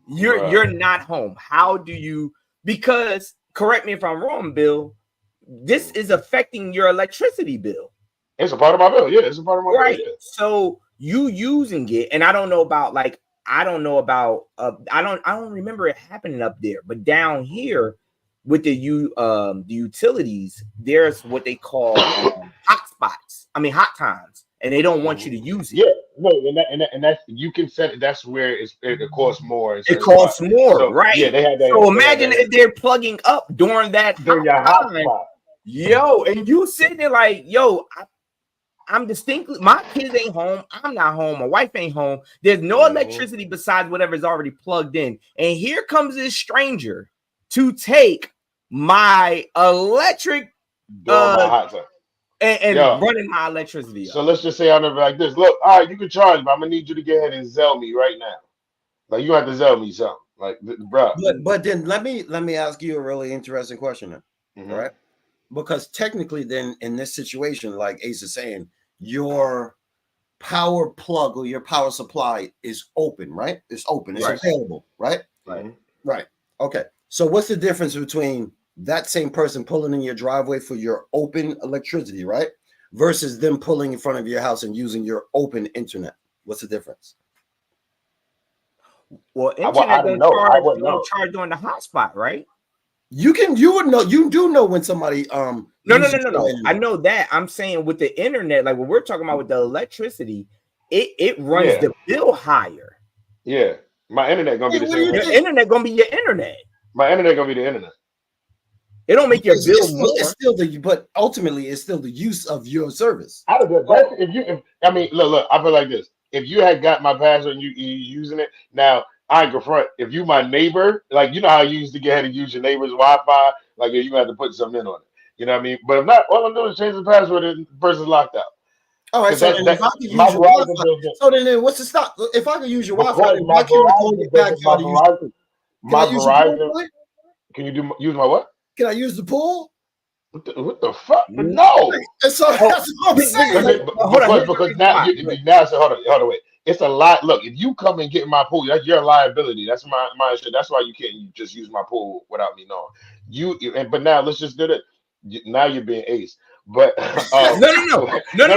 You're not home. How do you, because correct me if I'm wrong, Bill, this is affecting your electricity bill. It's a part of my bill. Yeah, it's a part of my bill. Right. So you using it, and I don't remember it happening up there, but down here with the utilities, there's what they call hot times, and they don't want you to use it. Yeah, no, and that's you can set it. That's where it costs more. It costs more, so, right? Yeah, they had that. So imagine if they're plugging up during that during your hot spot. Yo, and you sitting there like, yo, I'm distinctly, my kids ain't home. I'm not home. My wife ain't home. There's no electricity besides whatever's already plugged in. And here comes this stranger to take my electric and running my electricity. So let's just say I'm like this. Look, all right, you can charge, but I'm gonna need you to go ahead and Zelle me right now. Like you have to Zelle me something, like, bro. But then let me ask you a really interesting question, then. All right? Because technically, then in this situation, like Ace is saying, your power plug or your power supply is open, right? It's open, it's available, right? Right. Okay. So what's the difference between that same person pulling in your driveway for your open electricity, right? Versus them pulling in front of your house and using your open internet? What's the difference? Well, internet don't charge during the hotspot, right? You would know. You do know when somebody No. I know that. I'm saying with the internet, like what we're talking about with the electricity, it runs the bill higher. Yeah, my internet gonna be the same. Your internet gonna be your internet. My internet gonna be the internet. It don't make your bill more. It's still but ultimately it's still the use of your service. I mean, look, I feel like this. If you had got my password and you using it now. I ain't confront. If you my neighbor, like you know how you used to get ahead and use your neighbor's Wi-Fi, like you have to put something in on it. You know what I mean? But if not, all I'm doing is change the password and the person's locked out. All right, so then if I can use your Wi-Fi, so then what's the stop? If I can use your Wi-Fi, then why can't I call you back? My Verizon. Can you use my what? Can I use the pool? What the fuck? No. So that's what I'm saying. Because now, so hold on, wait. It's a lot. Look, if you come and get in my pool, that's your liability. That's my shit. That's why you can't just use my pool without me knowing. But now let's just do that. Now you're being ace. But no. Wait. No.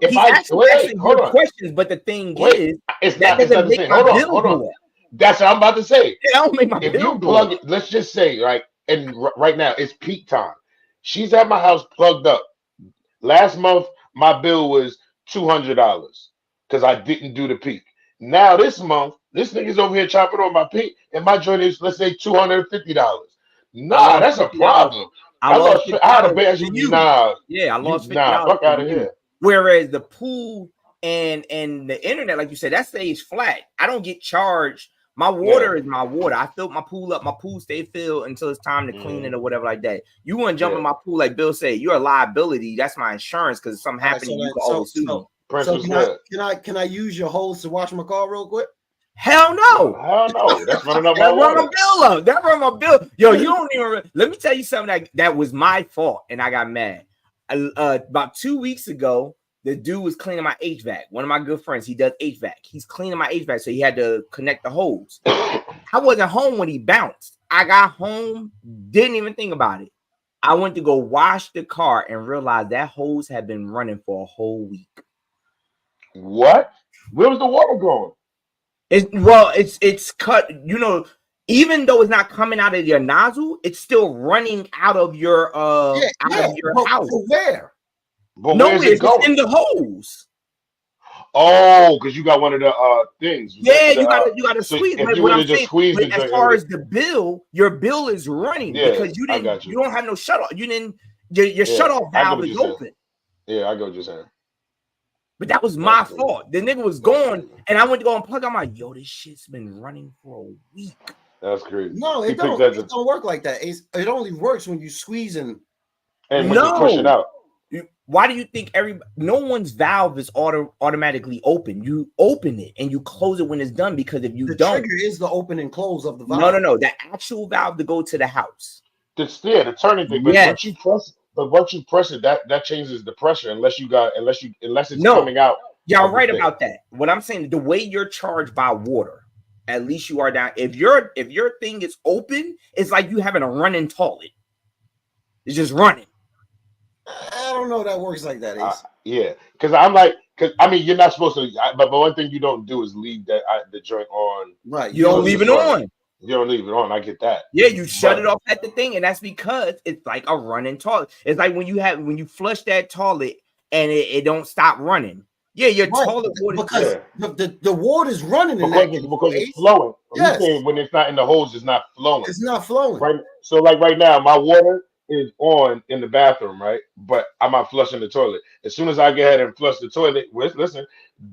If I wait, hold on. Questions, but the thing is, it's not the same. Hold on. That's what I'm about to say. I don't make my if bill you plug it, let's just say and right now it's peak time. She's at my house plugged up. Last month my bill was $200 because I didn't do the peak. Now this month, this nigga's over here chopping on my peak, and my joint is, let's say, $250. Nah, that's a problem. I had a bad you. Nah, I lost $50. Fuck out of here. Whereas the pool and the internet, like you said, that stays flat. I don't get charged. My water is my water. I filled my pool up. My pool stay filled until it's time to clean it or whatever like that. You want to jump in my pool, like Bill said, you're a liability. That's my insurance because if something happened, you can always sue me. So can I use your hose to wash my car real quick? Hell no. Hell no. That's running up my bill up. That run my bill. Yo, you don't even. Let me tell you something that was my fault, and I got mad. About 2 weeks ago, the dude was cleaning my HVAC. One of my good friends, he does HVAC. He's cleaning my HVAC, so he had to connect the hose. I wasn't home when he bounced. I got home, didn't even think about it. I went to go wash the car and realized that hose had been running for a whole week. What? Where was the water going? It's cut. You know, even though it's not coming out of your nozzle, it's still running out of your house. Where? But no, it's in the hose. Oh, because you got one of the things. Yeah, you got to squeeze. If you would have just squeezed it, as far as the bill, your bill is running because you don't have no shut off. You didn't. Your shut off valve is open. Yeah, I get what you're saying. But that was my fault. The nigga was going, and I went to go unplug. I'm like, yo, this shit's been running for a week. That's crazy. No, it don't work like that. It only works when you squeeze and when you push it out. Why do you think no one's valve is automatically open? You open it and you close it when it's done, because if you don't, trigger is the open and close of the valve. No, the actual valve to go to the house. The turning thing. But once you press it, that changes the pressure unless it's coming out. Y'all right about that. What I'm saying, the way you're charged by water, at least you are down. If your thing is open, it's like you having a running toilet. It's just running. I don't know that works like that. Yeah, because you're not supposed to. But one thing you don't do is leave the joint on. Right, you don't leave it on. You don't leave it on. I get that. Yeah, you shut it off at the thing, and that's because it's like a running toilet. It's like when you flush that toilet and it don't stop running. Yeah, your Right, toilet water because the water is running in that because place. it's flowing. Yes. He's saying when it's not in the hose, it's not flowing. It's not flowing. Right. So like right now, my water is on in the bathroom, right? But I'm not flushing the toilet. As soon as I get ahead and flush the toilet, listen.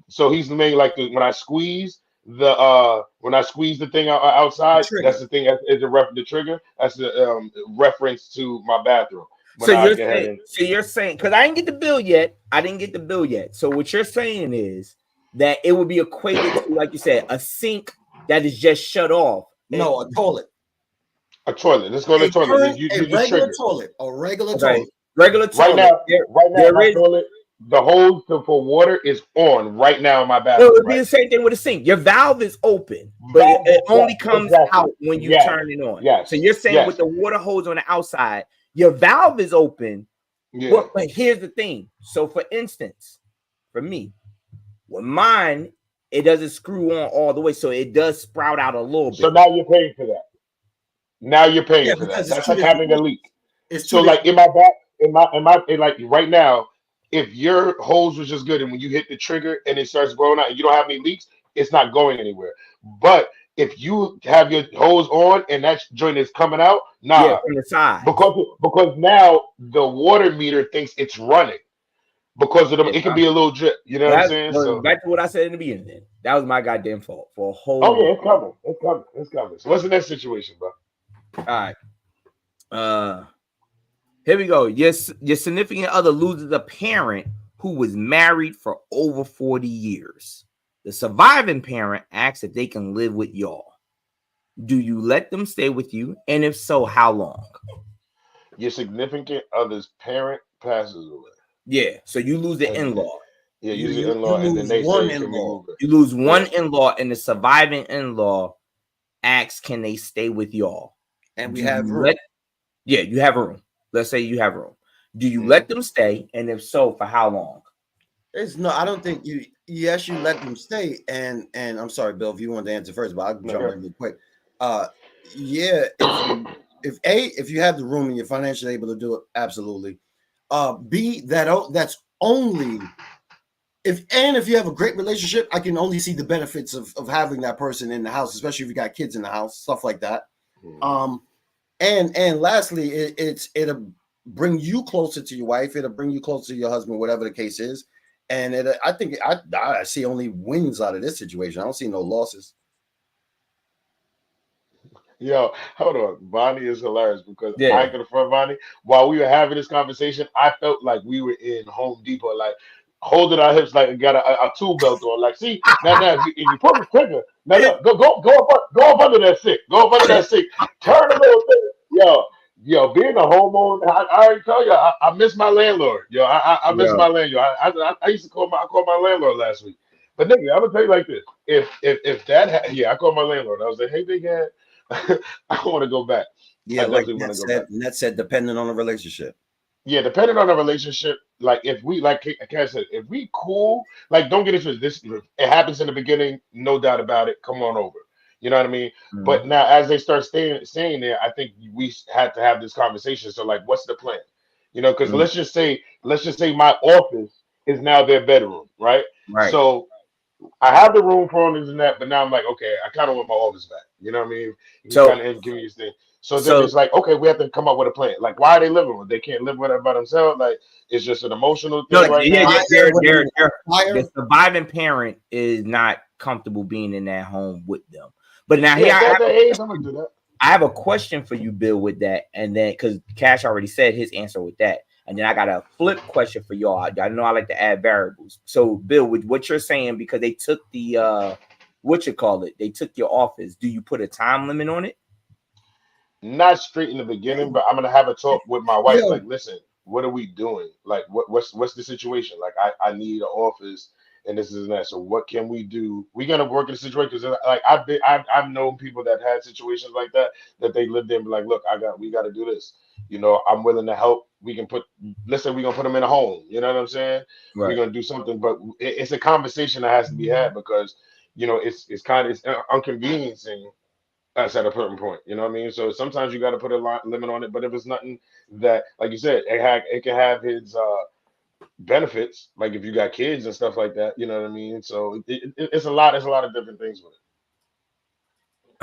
So he's making like when I squeeze the thing outside, that's the thing is the trigger. That's the reference to my bathroom. So you're saying because I didn't get the bill yet. So what you're saying is that it would be equated to, like you said, a sink that is just shut off. No, a toilet. A toilet. Let's go to the toilet. A regular toilet. A regular toilet. Regular toilet. Right now, my toilet, the hose for water is on right now in my bathroom. It would be the same thing with a sink. Your valve is open, but it only comes out when you turn it on. Yes. So you're saying with the water hose on the outside, your valve is open. Yeah. But here's the thing. So for instance, for me, with mine, it doesn't screw on all the way, so it does sprout out a little bit. So now you're paying for that. Now you're paying for that. That's like having a leak. So like in my back, like right now, if your hose was just good and when you hit the trigger and it starts blowing out and you don't have any leaks, it's not going anywhere. But if you have your hose on and that joint is coming out, from the side. Because now the water meter thinks it's running. Because of them, it can be a little drip. You know what I'm saying? So back to what I said in the beginning. Then that was my goddamn fault for a whole. Oh yeah, it's coming. So what's the next situation, bro? All right. Here we go. Your significant other loses a parent who was married for over 40 years. The surviving parent asks if they can live with y'all. Do you let them stay with you? And if so, how long? Your significant other's parent passes away. Yeah. So you lose the in-law. Yeah, you lose the in-law, and then they say, can we move it? You lose one in-law, and the surviving in-law asks, can they stay with y'all? And we have room. You have room. Let's say you have room. Do you let them stay? And if so, for how long? I don't think you. Yes, you let them stay. And I'm sorry, Bill, if you want to answer first, but I'll jump in real quick. Yeah, if you have the room and you're financially able to do it, absolutely. B, that's only if you have a great relationship, I can only see the benefits of having that person in the house, especially if you got kids in the house, stuff like that. And lastly, it'll bring you closer to your wife. It'll bring you closer to your husband, whatever the case is. And I think I see only wins out of this situation. I don't see no losses. Yo, hold on. Bonnie is hilarious because I ain't gonna front Bonnie. While we were having this conversation, I felt like we were in Home Depot, like holding our hips like we got a tool belt on. Like, see, now if you pull the trigger, now go up under that sink. Go up under that sink. Turn a little bit. Yo, being a homeowner, I already tell you, I miss my landlord. Yo, I miss my landlord. I used to call my landlord last week. But nigga, I'm gonna tell you like this: if that I called my landlord. I was like, hey, big head, I want to go back. Yeah, like Ned said, depending on the relationship. Yeah, depending on the relationship, like if we like Cash said, if we cool, like don't get into this. It happens in the beginning, no doubt about it. Come on over. You know what I mean? Mm-hmm. But now as they start staying there, I think we had to have this conversation. So like, what's the plan? You know, because let's just say my office is now their bedroom, right? Right. So I have the room for this and that, but now I'm like, okay, I kind of want my office back. You know what I mean? It's kind of inconvenience thing. So then it's like, okay, we have to come up with a plan. Like, why are they living with? They can't live with it by themselves. Like, it's just an emotional thing now. The surviving parent is not comfortable being in that home with them. But now I have a question for you, Bill, with that, and then because Cash already said his answer with that, and then I got a flip question for y'all. I know I like to add variables. So, Bill, with what you're saying, because they took the they took your office. Do you put a time limit on it? Not straight in the beginning, but I'm gonna have a talk with my wife. Like, listen, what are we doing? Like, what's the situation? Like, I need an office. And this is that. So what can we do? We're gonna work in a situation because like I've known people that had situations like that they lived in. And be like, look, we got to do this. You know, I'm willing to help. We can let's say we're gonna put them in a home. You know what I'm saying? Right. We're gonna do something, but it's a conversation that has to be had because you know it's inconveniencing us at a certain point. You know what I mean? So sometimes you got to put a limit on it. But if it's nothing that, like you said, it can have his benefits, like if you got kids and stuff like that. You know what I mean? So it's a lot. It's a lot of different things with it.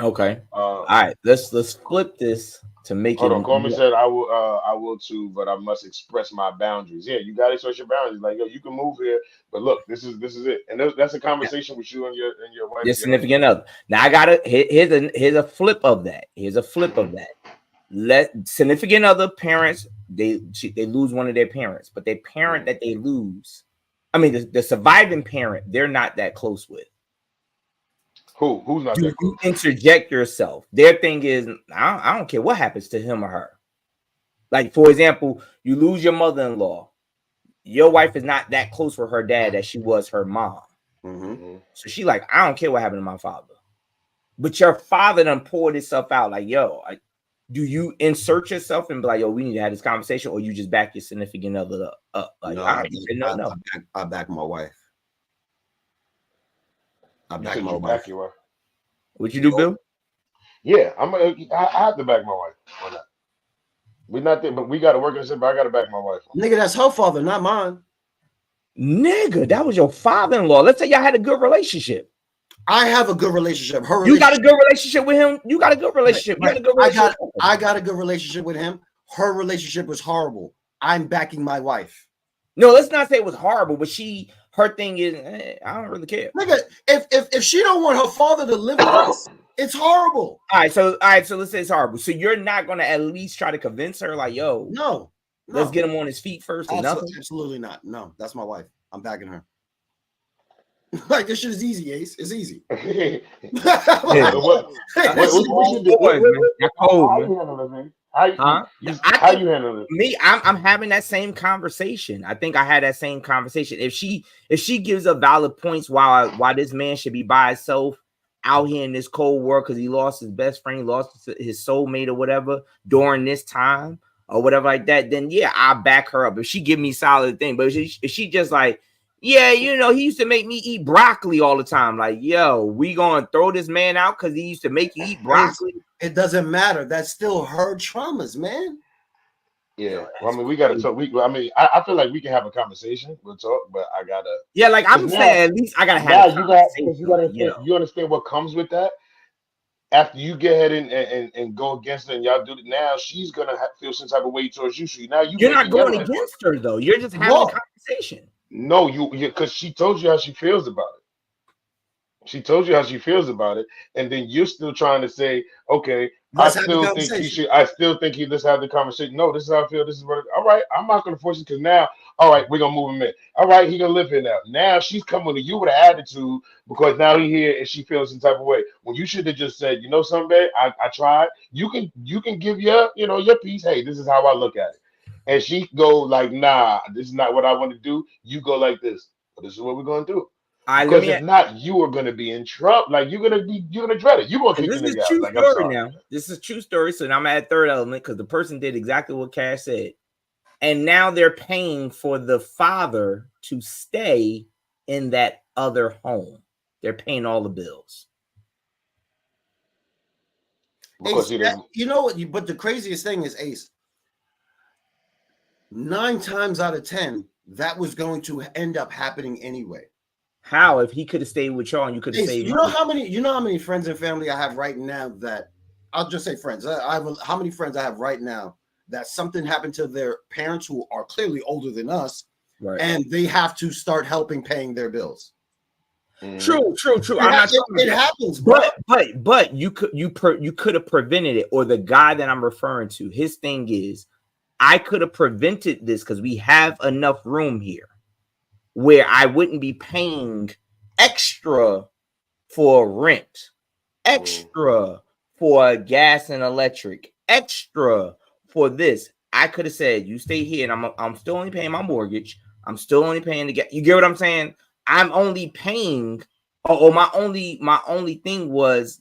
Okay. All right. Let's flip this to make hold it. on. Coleman said, I will too, but I must express my boundaries. Yeah, you got to express your boundaries. Like, yo, you can move here, but look, this is it. And that's a conversation with you and your wife. Your significant other. Now I gotta here's a flip of that. Here's a flip of that. Let significant other parents, they lose one of their parents, but their parent that they lose, I mean the surviving parent, they're not that close with. Who's not that close? You interject yourself. Their thing is, I don't care what happens to him or her. Like, for example, you lose your mother-in-law. Your wife is not that close with her dad as she was her mom. Mm-hmm. So she like, I don't care what happened to my father. But your father done poured himself out. Like, yo, do you insert yourself and be like, yo, we need to have this conversation, or you just back your significant other up? Like, no, I back my wife. I back my wife. What you do, Bill? Yeah, I have to back my wife on that. We're not there, but we got to work on this. But I got to back my wife. Nigga, that's her father, not mine. Nigga, that was your father-in-law. Let's say y'all had a good relationship. I have a good relationship. You got a good relationship with him. You got a good relationship. Right. You got a good relationship. I got a good relationship with him. Her relationship was horrible. I'm backing my wife. No, let's not say it was horrible, but her thing is, I don't really care. Nigga, if she don't want her father to live with us, it's horrible. All right, so let's say it's horrible. So you're not gonna at least try to convince her, like, yo, no. Let's get him on his feet first. Absolutely not. No, that's my wife. I'm backing her. Like, this shit is easy, Ace. It's easy. How you handle it? Me, I'm having that same conversation. I think I had that same conversation. If she gives up valid points why this man should be by himself out here in this cold world because he lost his best friend, lost his soulmate or whatever during this time or whatever like that, then yeah, I'll back her up. If she give me solid thing, but if she just like, yeah, you know, he used to make me eat broccoli all the time. Like, yo, we gonna throw this man out because he used to make you eat broccoli. It doesn't matter. That's still her traumas, man. Yeah, well, I mean, we gotta talk. I feel like we can have a conversation. We'll talk, but I gotta. Yeah, like I'm saying, at least I gotta have. You understand what comes with that. After you get ahead and go against her and y'all do it now, she's gonna feel some type of way towards you. So now you're not going against her though. You're just having a conversation. No, you because she told you how she feels about it. She told you how she feels about it, and then you're still trying to say, okay, let's have the conversation. Let's have the conversation. No, this is how I feel. This is what. All right, I'm not gonna force it because now, all right, we're gonna move him in. All right, he gonna live here now. Now she's coming to you with an attitude because now he here and she feels some type of way. When you should have just said, you know something, babe, I tried. You can give your piece. Hey, this is how I look at it. And she go like, nah, this is not what I want to do. You go like this. But this is what we're gonna do. Because if not, you are gonna be in trouble. Like you're gonna dread it. You're gonna kick the nigga out. Like, I'm sorry. Now. This is a true story. So now I'm at third element because the person did exactly what Cash said. And now they're paying for the father to stay in that other home. They're paying all the bills. Ace, you know what? But the craziest thing is, Ace, 9 times out of 10, that was going to end up happening anyway. How? If he could have stayed with y'all and you could have stayed. You know how many friends and family I have right now that I'll just say friends. How many friends I have right now that something happened to their parents who are clearly older than us, right, and they have to start helping paying their bills. True. It happens, but you could have prevented it. Or the guy that I'm referring to, his thing is, I could have prevented this because we have enough room here where I wouldn't be paying extra for rent, extra for gas and electric, extra for this. I could have said, you stay here and I'm still only paying my mortgage. I'm still only paying the gas. You get what I'm saying? I'm only paying, or my only thing was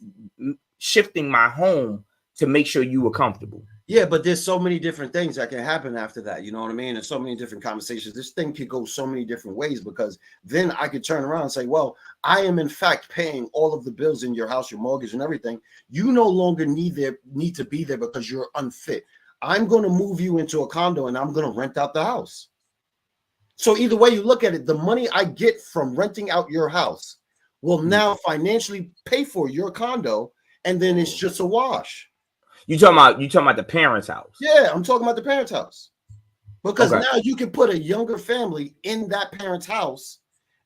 shifting my home to make sure you were comfortable. Yeah, but there's so many different things that can happen after that. You know what I mean? And so many different conversations. This thing could go so many different ways because then I could turn around and say, well, I am in fact paying all of the bills in your house, your mortgage and everything. You no longer need to be there because you're unfit. I'm going to move you into a condo and I'm going to rent out the house. So either way you look at it, the money I get from renting out your house will now financially pay for your condo, and then it's just a wash. You talking about the parents' house? Yeah, I'm talking about the parents' house. Because now you can put a younger family in that parent's house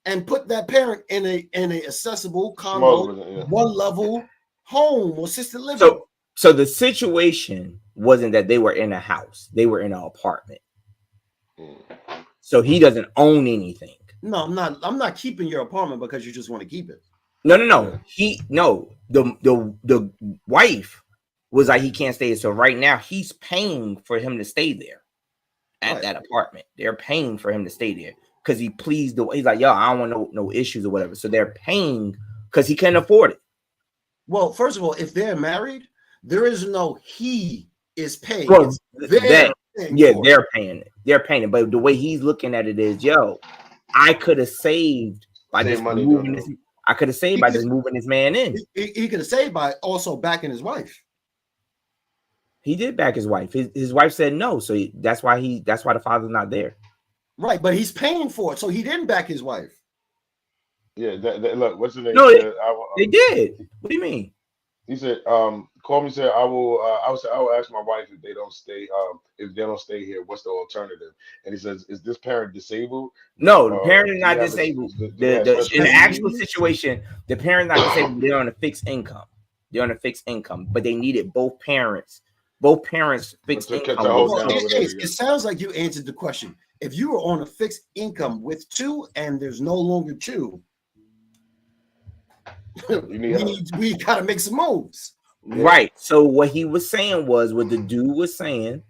and put that parent in a accessible condo, one level home or assisted living. So the situation wasn't that they were in a house; they were in an apartment. So he doesn't own anything. No, I'm not keeping your apartment because you just want to keep it. No. The wife was like, he can't stay. So right now he's paying for him to stay there at that apartment. They're paying for him to stay there because he pleased the. He's like, yo, I don't want no issues or whatever. So they're paying because he can't afford it. Well, first of all, if they're married, there is no he is paying. Well, they're paying it. They're paying it. But the way he's looking at it is, yo, I could have saved by just moving this. I could have saved by just moving this man in. He could have saved by also backing his wife. He did back his wife. His wife said no, so that's why the father's not there. Right, but he's paying for it, so he didn't back his wife. Yeah, look, what's the name? No, they did. What do you mean? He said, call me. Said I will ask my wife if they don't stay. If they don't stay here, what's the alternative? And he says, is this parent disabled? No, the parent is not disabled. In the actual situation, the parent's not disabled. They're on a fixed income. They're on a fixed income, but they needed both parents. Both parents fixed income. It sounds like you answered the question. If you were on a fixed income with two and there's no longer two, we got to make some moves. Right. So what he was saying was, what the dude was saying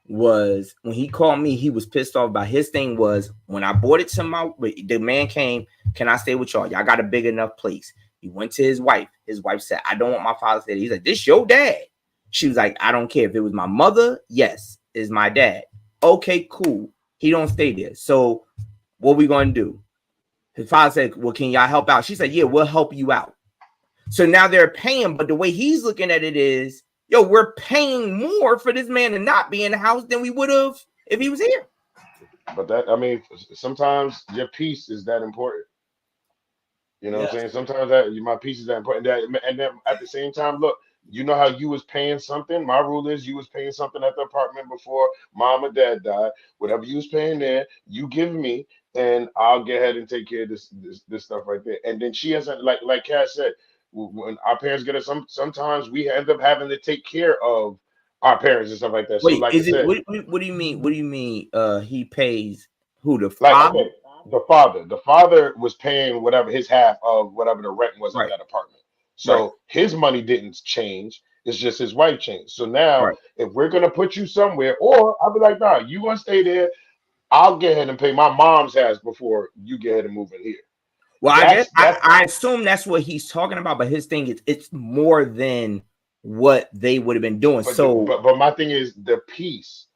was, when he called me, he was pissed off about his thing was, when I bought it to the man came, can I stay with y'all? Y'all got a big enough place. He went to his wife. His wife said, I don't want my father to stay there. He's like, this your dad. She was like, I don't care. If it was my mother, yes, it's my dad. Okay, cool. He don't stay there. So what we going to do? His father said, well, can y'all help out? She said, yeah, we'll help you out. So now they're paying, but the way he's looking at it is, yo, we're paying more for this man to not be in the house than we would have if he was here. But sometimes your peace is that important. You know what I'm saying? Sometimes my peace is that important. And then at the same time, look, you know how you was paying something? My rule is you was paying something at the apartment before mom or dad died. Whatever you was paying there, you give me, and I'll get ahead and take care of this stuff right there. And then she hasn't, like Cass said, when our parents get us, sometimes we end up having to take care of our parents and stuff like that. Wait, so like what do you mean? What do you mean? He pays who, the father? Like, okay, the father was paying whatever his half of whatever the rent was in that apartment. So his money didn't change. It's just his wife changed. So now if we're going to put you somewhere, or I'll be like, nah, you going to stay there. I'll get ahead and pay my mom's house before you get ahead and move in here. Well, I assume that's what he's talking about. But his thing is, it's more than what they would have been doing. But my thing is the peace.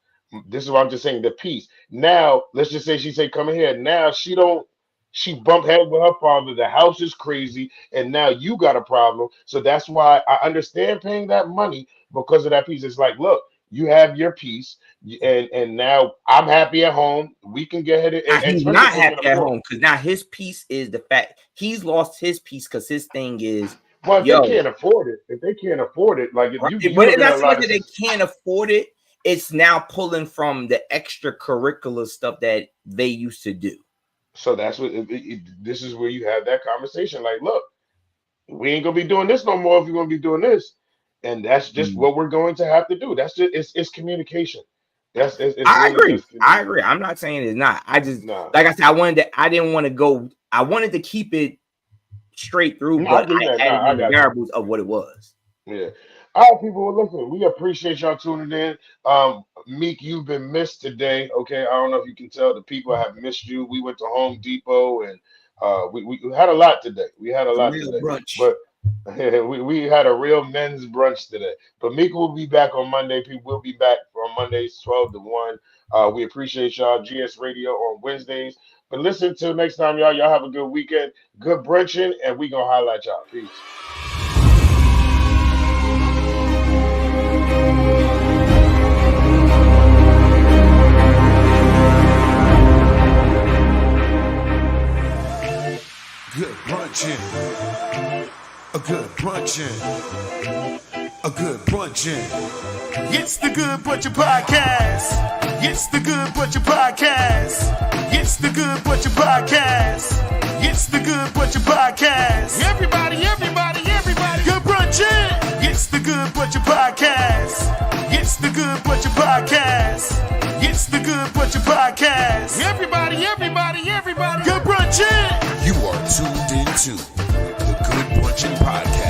This is what I'm just saying, the peace. Now, let's just say she say, come in here. Now she bumped head with her father. The house is crazy. And now you got a problem. So that's why I understand paying that money because of that peace. It's like, look, you have your peace. And now I'm happy at home. We can get ahead and he's not happy at home because now his peace is the fact he's lost his peace because his thing is, well, if they can't afford it, like if you but that's not that they can't afford it. It's now pulling from the extracurricular stuff that they used to do. So that's what this is where you have that conversation. Like, look, we ain't gonna be doing this no more if you're gonna be doing this, and that's just what we're going to have to do. That's just it's communication. I agree. I agree. I'm not saying it's not. I just like I said, I didn't want to go. I wanted to keep it straight through, but I added the variables of what it was. Yeah. All right, people. Well, listen, we appreciate y'all tuning in. Meek, you've been missed today. Okay, I don't know if you can tell, the people have missed you. We went to Home Depot and we had a lot today. We had a lot today, brunch. But we had a real men's brunch today. But Meek will be back on Monday. People will be back on Mondays, 12 to 1. We appreciate y'all. GS Radio on Wednesdays. But listen, till next time, y'all. Y'all have a good weekend. Good brunching, and we gonna highlight y'all. Peace. brunchin'. A good brunchin'. It's the Good Brunchin Podcast. It's the Good Brunchin Podcast. It's the Good Brunchin Podcast. It's the Good Brunchin Podcast. Everybody, Good Brunchin. It's the Good Brunchin Podcast. It's the Good Brunchin Podcast. It's the Good Brunchin Podcast. Everybody, Good Brunchin. You are tuned into the Good Brunchin Podcast.